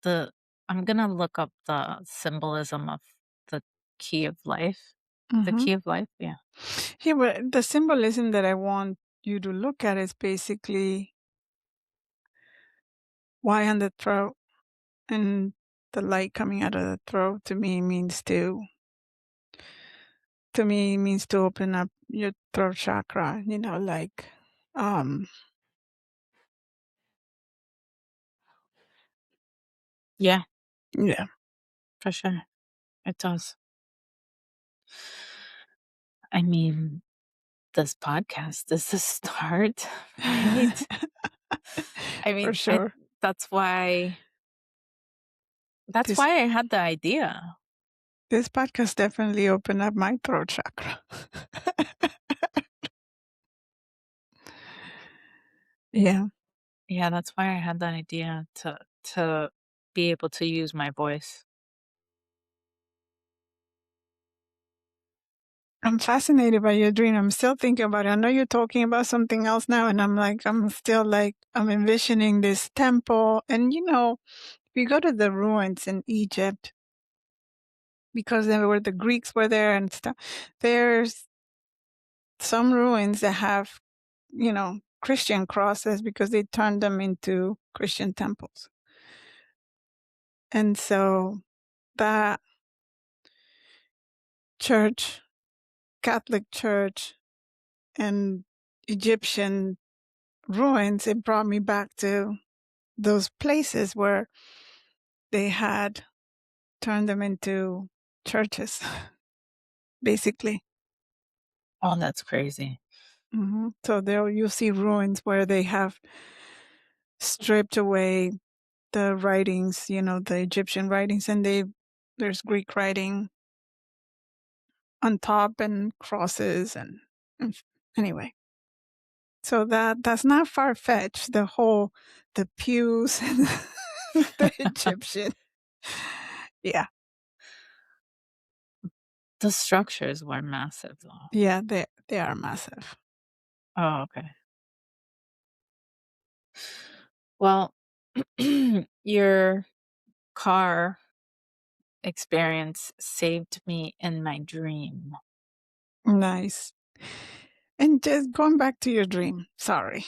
[SPEAKER 3] I'm gonna look up the symbolism of the key of life. The
[SPEAKER 1] Mm-hmm.
[SPEAKER 3] key of life, yeah.
[SPEAKER 1] Yeah, but the symbolism that I want you to look at is basically why on the throat, and the light coming out of the throat to me means to open up your throat chakra, like
[SPEAKER 3] Yeah,
[SPEAKER 1] yeah.
[SPEAKER 3] for sure. It does. I mean, this podcast is the start, right? I
[SPEAKER 1] For
[SPEAKER 3] mean,
[SPEAKER 1] sure.
[SPEAKER 3] that's why
[SPEAKER 1] This
[SPEAKER 3] I had the idea.
[SPEAKER 1] this podcast definitely opened up my throat chakra. Yeah.
[SPEAKER 3] Yeah, that's why I had the idea to be able to use my voice.
[SPEAKER 1] I'm fascinated by your dream. I'm still thinking about it. I know you're talking about something else now, and I'm still like, I'm envisioning this temple. And if you go to the ruins in Egypt, because the Greeks were there and stuff, there's some ruins that have, Christian crosses, because they turned them into Christian temples. And so that church, Catholic church, and Egyptian ruins, it brought me back to those places where they had turned them into churches, basically.
[SPEAKER 3] Oh, that's crazy.
[SPEAKER 1] So there you see ruins where they have stripped away the writings, the Egyptian writings, and there's Greek writing on top and crosses and anyway. So that's not far fetched. The pews and the Egyptian. Yeah.
[SPEAKER 3] The structures were massive, though.
[SPEAKER 1] Yeah, they are massive.
[SPEAKER 3] Oh, okay. Well, your car experience saved me in my dream.
[SPEAKER 1] Nice. And just going back to your dream. Sorry.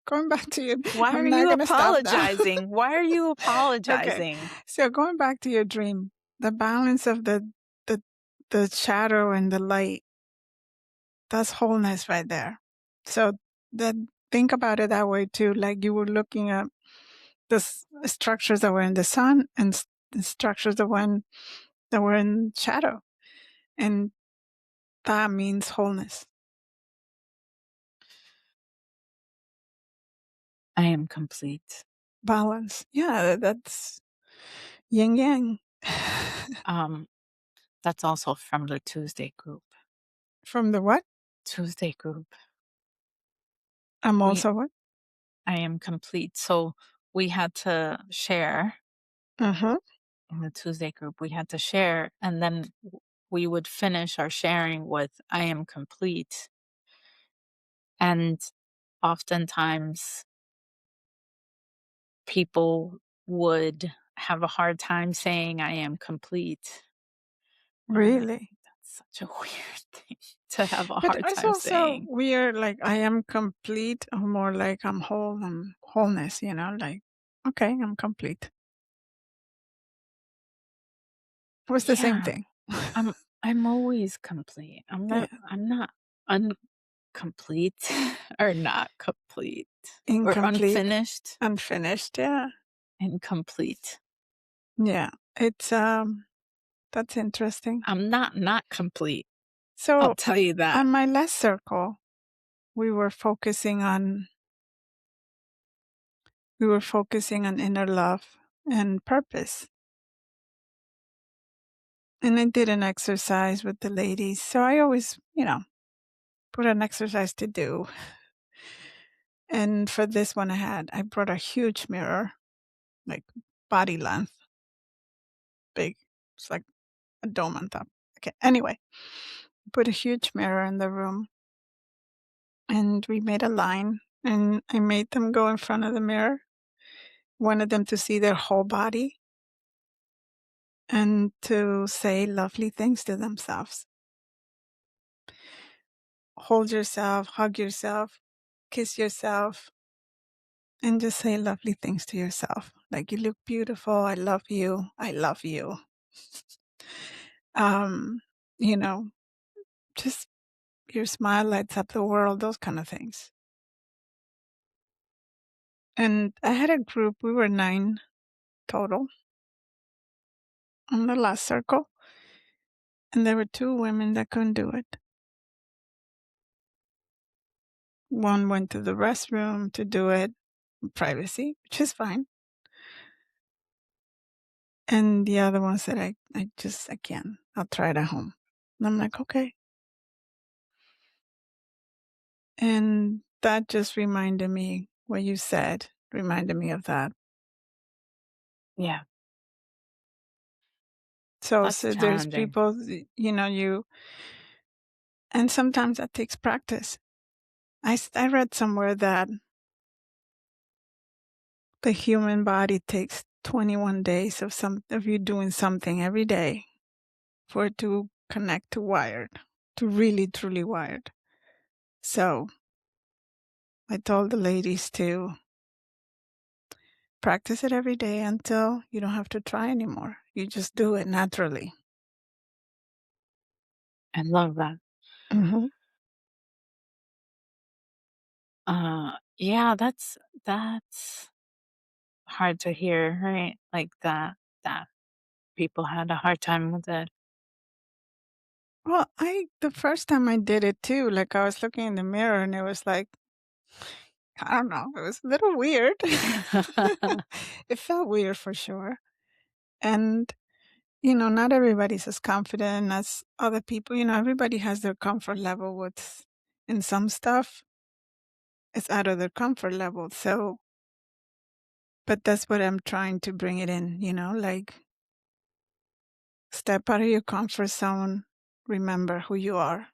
[SPEAKER 1] Going back to your
[SPEAKER 3] Why are
[SPEAKER 1] I'm not
[SPEAKER 3] you
[SPEAKER 1] gonna stop now.
[SPEAKER 3] apologizing? Why are you
[SPEAKER 1] Okay.
[SPEAKER 3] apologizing?
[SPEAKER 1] So going back to your dream, the balance of the shadow and the light, that's wholeness right there. So think about it that way too. Like you were looking at the structures that were in the sun and the structures that were in shadow, and that means wholeness,
[SPEAKER 3] I am complete.
[SPEAKER 1] balance. Yeah, that's yin yang.
[SPEAKER 3] That's also from the Tuesday group.
[SPEAKER 1] From the what?
[SPEAKER 3] Tuesday group.
[SPEAKER 1] I'm
[SPEAKER 3] We
[SPEAKER 1] also what?
[SPEAKER 3] I am complete. So we had to share
[SPEAKER 1] Uh-huh.
[SPEAKER 3] in the Tuesday group. We had to share, and then we would finish our sharing with I am complete. And oftentimes people would have a hard time saying I am complete.
[SPEAKER 1] Really?
[SPEAKER 3] That's such a weird thing to have a
[SPEAKER 1] But
[SPEAKER 3] hard
[SPEAKER 1] it's
[SPEAKER 3] time
[SPEAKER 1] also
[SPEAKER 3] saying.
[SPEAKER 1] weird, like I am complete, or more like I'm whole, I'm wholeness, like, okay, I'm complete. What's the same
[SPEAKER 3] Yeah,
[SPEAKER 1] thing?
[SPEAKER 3] I'm always complete. I'm
[SPEAKER 1] Yeah.
[SPEAKER 3] not incomplete or not complete or
[SPEAKER 1] Incomplete,
[SPEAKER 3] unfinished.
[SPEAKER 1] unfinished, yeah.
[SPEAKER 3] Incomplete.
[SPEAKER 1] Yeah. It's that's interesting.
[SPEAKER 3] I'm not complete. I'll
[SPEAKER 1] So
[SPEAKER 3] tell you that.
[SPEAKER 1] on my last circle, we were focusing on inner love and purpose. And I did an exercise with the ladies. So I always, put an exercise to do. And for this one I brought a huge mirror, like body length, big. It's like a dome on top. Okay. Anyway, put a huge mirror in the room and we made a line and I made them go in front of the mirror. Wanted them to see their whole body and to say lovely things to themselves. Hold yourself, hug yourself, kiss yourself, and just say lovely things to yourself. Like, you look beautiful. I love you. I love you. Um, you know, just your smile lights up the world, those kind of things. And I had a group, we were 9 total on the last circle. And there were 2 women that couldn't do it. One went to the restroom to do it in privacy, which is fine. And the other one said, I can't. I'll try it at home. And I'm like, okay. And that just reminded me, what you said, reminded me of that.
[SPEAKER 3] Yeah,
[SPEAKER 1] So
[SPEAKER 3] that's
[SPEAKER 1] there's
[SPEAKER 3] challenging.
[SPEAKER 1] people, and sometimes that takes practice. I read somewhere that the human body takes 21 days of you doing something every day for it to connect to wired, to really, truly wired. So I told the ladies to practice it every day until you don't have to try anymore. You just do it naturally.
[SPEAKER 3] I love that.
[SPEAKER 1] Mm-hmm.
[SPEAKER 3] Yeah, that's hard to hear, right? Like that people had a hard time with it.
[SPEAKER 1] Well, the first time I did it too, like I was looking in the mirror and it was like, I don't know, it was a little weird. It felt weird for sure. And, not everybody's as confident as other people. Everybody has their comfort level with, in some stuff, it's out of their comfort level. So, but that's what I'm trying to bring it in, like step out of your comfort zone, remember who you are.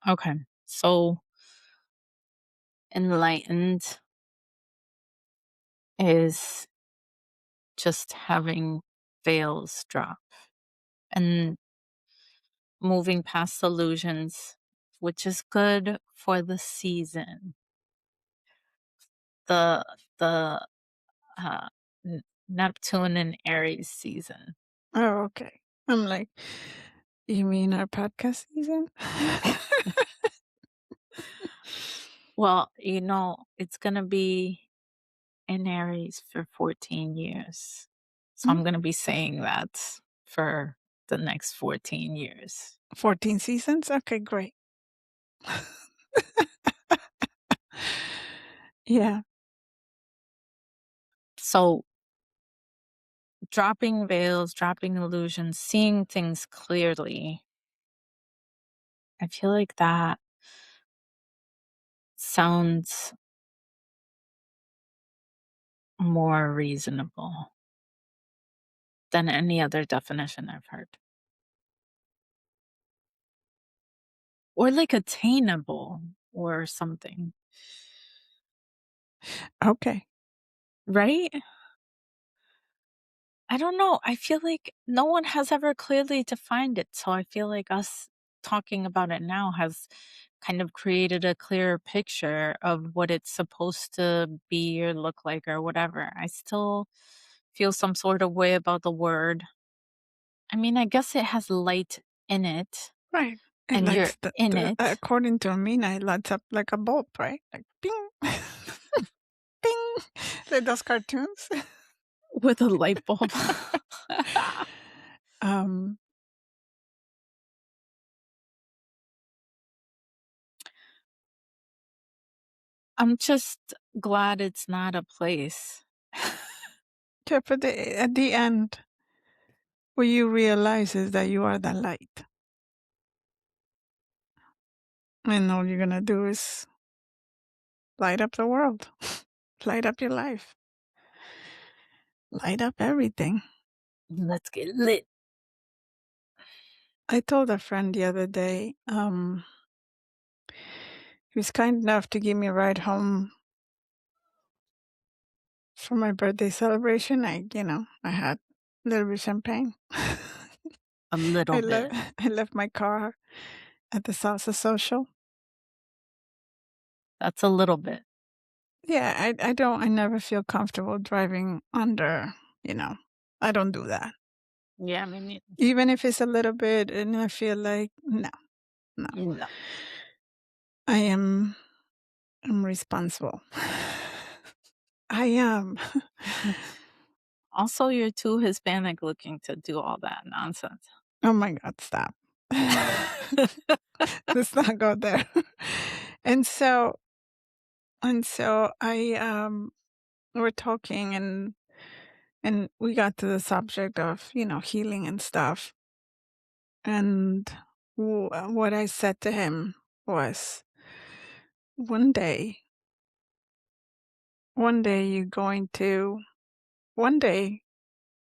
[SPEAKER 3] Okay. So enlightened is just having veils drop and moving past illusions, which is good for the season. The the uh, Neptune and Aries season.
[SPEAKER 1] Oh, okay. I'm like, you mean our podcast season?
[SPEAKER 3] Well, it's gonna be in Aries for 14 years. So
[SPEAKER 1] Hmm?
[SPEAKER 3] I'm gonna be saying that for the next 14 years.
[SPEAKER 1] 14 seasons? Okay, great. Yeah.
[SPEAKER 3] So dropping veils, dropping illusions, seeing things clearly. I feel like that sounds more reasonable than any other definition I've heard. Or like attainable or something,
[SPEAKER 1] Okay.
[SPEAKER 3] right? I don't know. I feel like no one has ever clearly defined it. So I feel like us talking about it now has kind of created a clearer picture of what it's supposed to be or look like or whatever. I still feel some sort of way about the word. I mean, I guess it has light in it
[SPEAKER 1] Right. It
[SPEAKER 3] and you're
[SPEAKER 1] lights
[SPEAKER 3] in it
[SPEAKER 1] according to Amina, it lights up like a bulb, right? Like bing, bing, like those cartoons.
[SPEAKER 3] with a light bulb.
[SPEAKER 1] um,
[SPEAKER 3] I'm just glad it's not a place.
[SPEAKER 1] yeah, but at the end, what you realize is that you are the light. And all you're going to do is light up the world, light up your life, light up everything.
[SPEAKER 3] Let's get lit.
[SPEAKER 1] I told a friend the other day, he was kind enough to give me a ride home for my birthday celebration. I had a little bit of champagne.
[SPEAKER 3] A little bit.
[SPEAKER 1] I left my car at the salsa social.
[SPEAKER 3] That's a little bit.
[SPEAKER 1] Yeah, I never feel comfortable driving under, I don't do that.
[SPEAKER 3] Yeah, I mean,
[SPEAKER 1] Even if it's a little bit and I feel like, no.
[SPEAKER 3] no.
[SPEAKER 1] I'm responsible. I am.
[SPEAKER 3] Also, you're too Hispanic looking to do all that nonsense.
[SPEAKER 1] Oh my God, stop. Let's not go there. And so I we're talking and we got to the subject of, healing and stuff. And what I said to him was, one day, one day you're going to, one day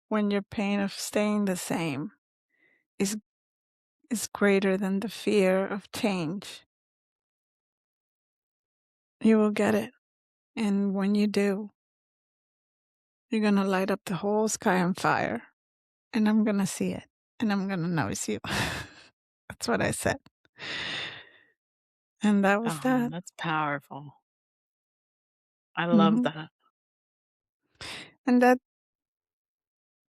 [SPEAKER 1] when your pain of staying the same is is greater than the fear of change, you will get it. And when you do, you're going to light up the whole sky on fire. And I'm going to see it. And I'm going to notice you. That's what I said. And that was
[SPEAKER 3] Oh,
[SPEAKER 1] that.
[SPEAKER 3] that's powerful. I love
[SPEAKER 1] Hmm.
[SPEAKER 3] that.
[SPEAKER 1] And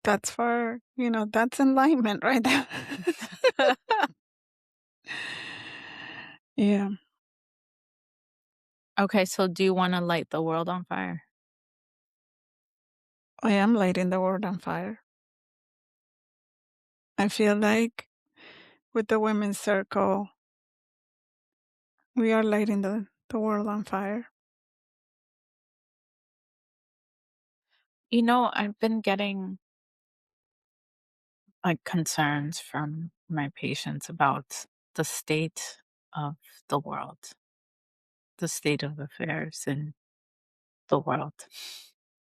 [SPEAKER 1] that's for, that's enlightenment right there. Yeah.
[SPEAKER 3] Okay, so do you want to light the world on fire?
[SPEAKER 1] I am lighting the world on fire. I feel like with the women's circle, we are lighting the world on fire.
[SPEAKER 3] You know, I've been getting like concerns from my patients about the state of the world, the state of affairs in the world.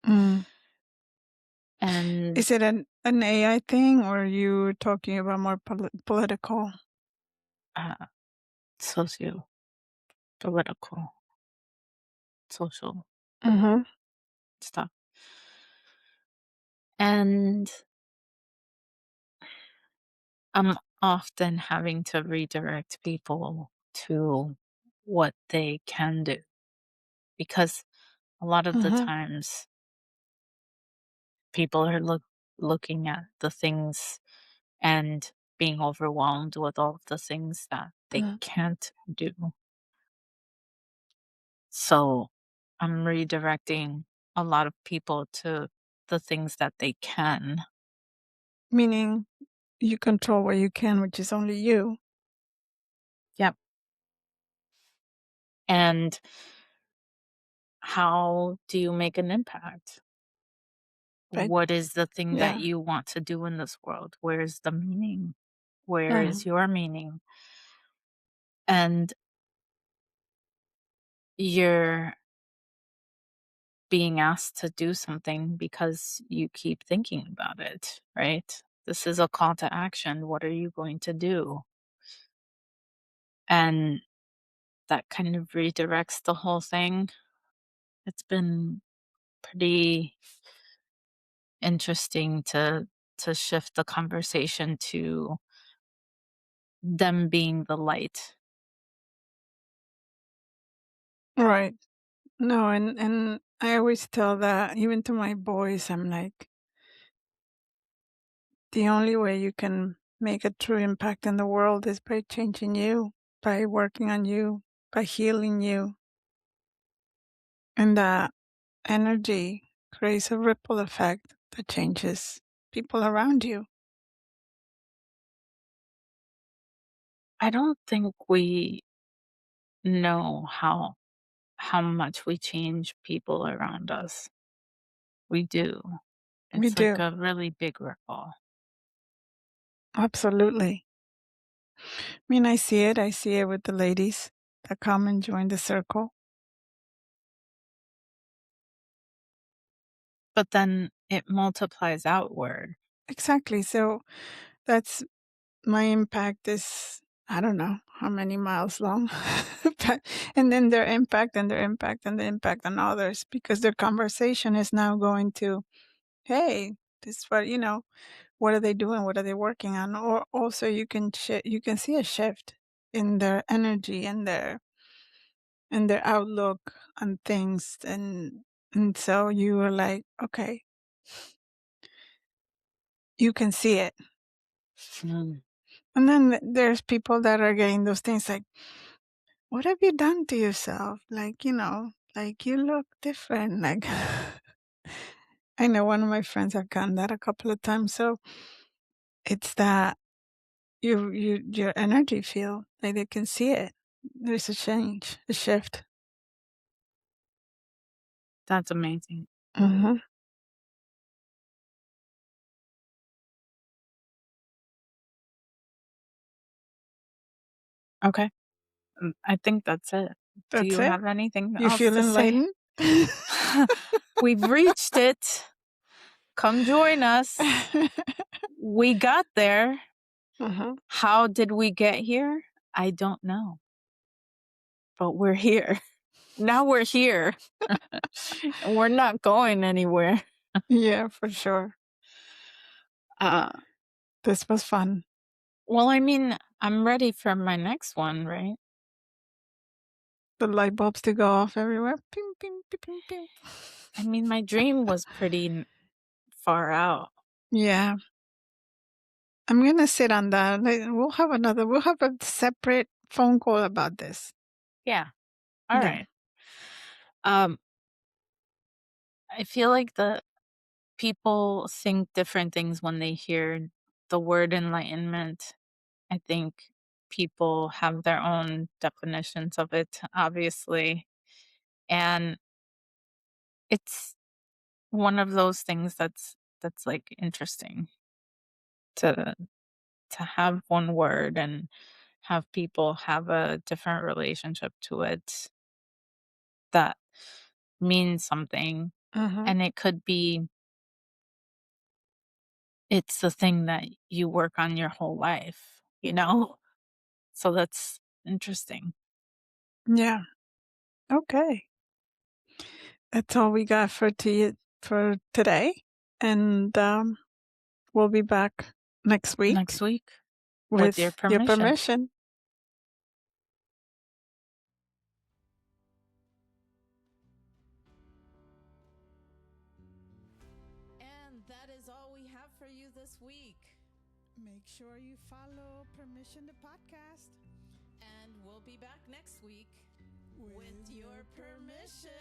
[SPEAKER 1] Mm.
[SPEAKER 3] And
[SPEAKER 1] Is it an AI thing, or are you talking about more political?
[SPEAKER 3] socio political, social
[SPEAKER 1] Mm-hmm.
[SPEAKER 3] stuff. And I'm often having to redirect people to what they can do because a lot of the
[SPEAKER 1] Mm-hmm.
[SPEAKER 3] times people are looking at the things and being overwhelmed with all of the things that they
[SPEAKER 1] Mm.
[SPEAKER 3] can't do. So I'm redirecting a lot of people to the things that they can.
[SPEAKER 1] Meaning you control what you can, which is only you.
[SPEAKER 3] Yep. And how do you make an impact?
[SPEAKER 1] Right?
[SPEAKER 3] What is the thing that
[SPEAKER 1] Yeah.
[SPEAKER 3] you want to do in this world? Where is the meaning? Where
[SPEAKER 1] Mm.
[SPEAKER 3] is your meaning? And you're being asked to do something because you keep thinking about it, right? This is a call to action. What are you going to do? And that kind of redirects the whole thing. It's been pretty interesting to shift the conversation to them being the light.
[SPEAKER 1] Right. No, and I always tell that even to my boys, I'm like, the only way you can make a true impact in the world is by changing you, by working on you, by healing you. And that energy creates a ripple effect that changes people around you.
[SPEAKER 3] I don't think we know how much we change people around us. We do.
[SPEAKER 1] We
[SPEAKER 3] It's like
[SPEAKER 1] do.
[SPEAKER 3] a really big ripple.
[SPEAKER 1] Absolutely. I mean, I see it. I see it with the ladies that come and join the circle.
[SPEAKER 3] But then it multiplies outward.
[SPEAKER 1] Exactly. So that's my impact is, I don't know how many miles long. But, and then their impact and their impact and the impact on others, because their conversation is now going to, hey, this is what, what are they doing? What are they working on? Or also you can see a shift in their energy and their outlook on things. And so you were like, okay, you can see it.
[SPEAKER 3] Mm.
[SPEAKER 1] And then there's people that are getting those things like, what have you done to yourself? Like, like you look different. Like, I know one of my friends have gotten that a couple of times. So it's that your energy field, like they can see it. There's a change, a shift.
[SPEAKER 3] That's amazing.
[SPEAKER 1] Hmm.
[SPEAKER 3] Okay. I think that's it. Do
[SPEAKER 1] That's
[SPEAKER 3] you
[SPEAKER 1] it.
[SPEAKER 3] have anything
[SPEAKER 1] You
[SPEAKER 3] else
[SPEAKER 1] feel
[SPEAKER 3] to say?
[SPEAKER 1] enlightened?
[SPEAKER 3] We've reached it. Come join us. We got there.
[SPEAKER 1] Uh-huh.
[SPEAKER 3] How did we get here? I don't know. But we're here. Now we're here. And we're not going anywhere.
[SPEAKER 1] Yeah, for sure.
[SPEAKER 3] Uh,
[SPEAKER 1] This was fun.
[SPEAKER 3] well, I mean, I'm ready for my next one, right?
[SPEAKER 1] The light bulbs to go off everywhere. Ping, ping, ping, ping, ping.
[SPEAKER 3] I mean, my dream was pretty far out.
[SPEAKER 1] Yeah. I'm gonna sit on that. We'll have a separate phone call about this.
[SPEAKER 3] Yeah. All
[SPEAKER 1] Yeah.
[SPEAKER 3] right. I feel like the people think different things when they hear the word enlightenment. I think people have their own definitions of it, obviously. And it's one of those things that's like interesting to have one word and have people have a different relationship to it that means something.
[SPEAKER 1] Mhm.
[SPEAKER 3] And it could be it's the thing that you work on your whole life, you know? So that's interesting.
[SPEAKER 1] Yeah. Okay. That's all we got for today, and we'll be back next
[SPEAKER 3] Next
[SPEAKER 1] week
[SPEAKER 3] week, with your
[SPEAKER 1] with your
[SPEAKER 3] permission.
[SPEAKER 1] permission.
[SPEAKER 4] And that is all we have for you this week.
[SPEAKER 5] Make sure you follow Permission the podcast
[SPEAKER 4] And we'll be back next week
[SPEAKER 5] with
[SPEAKER 4] with your permission.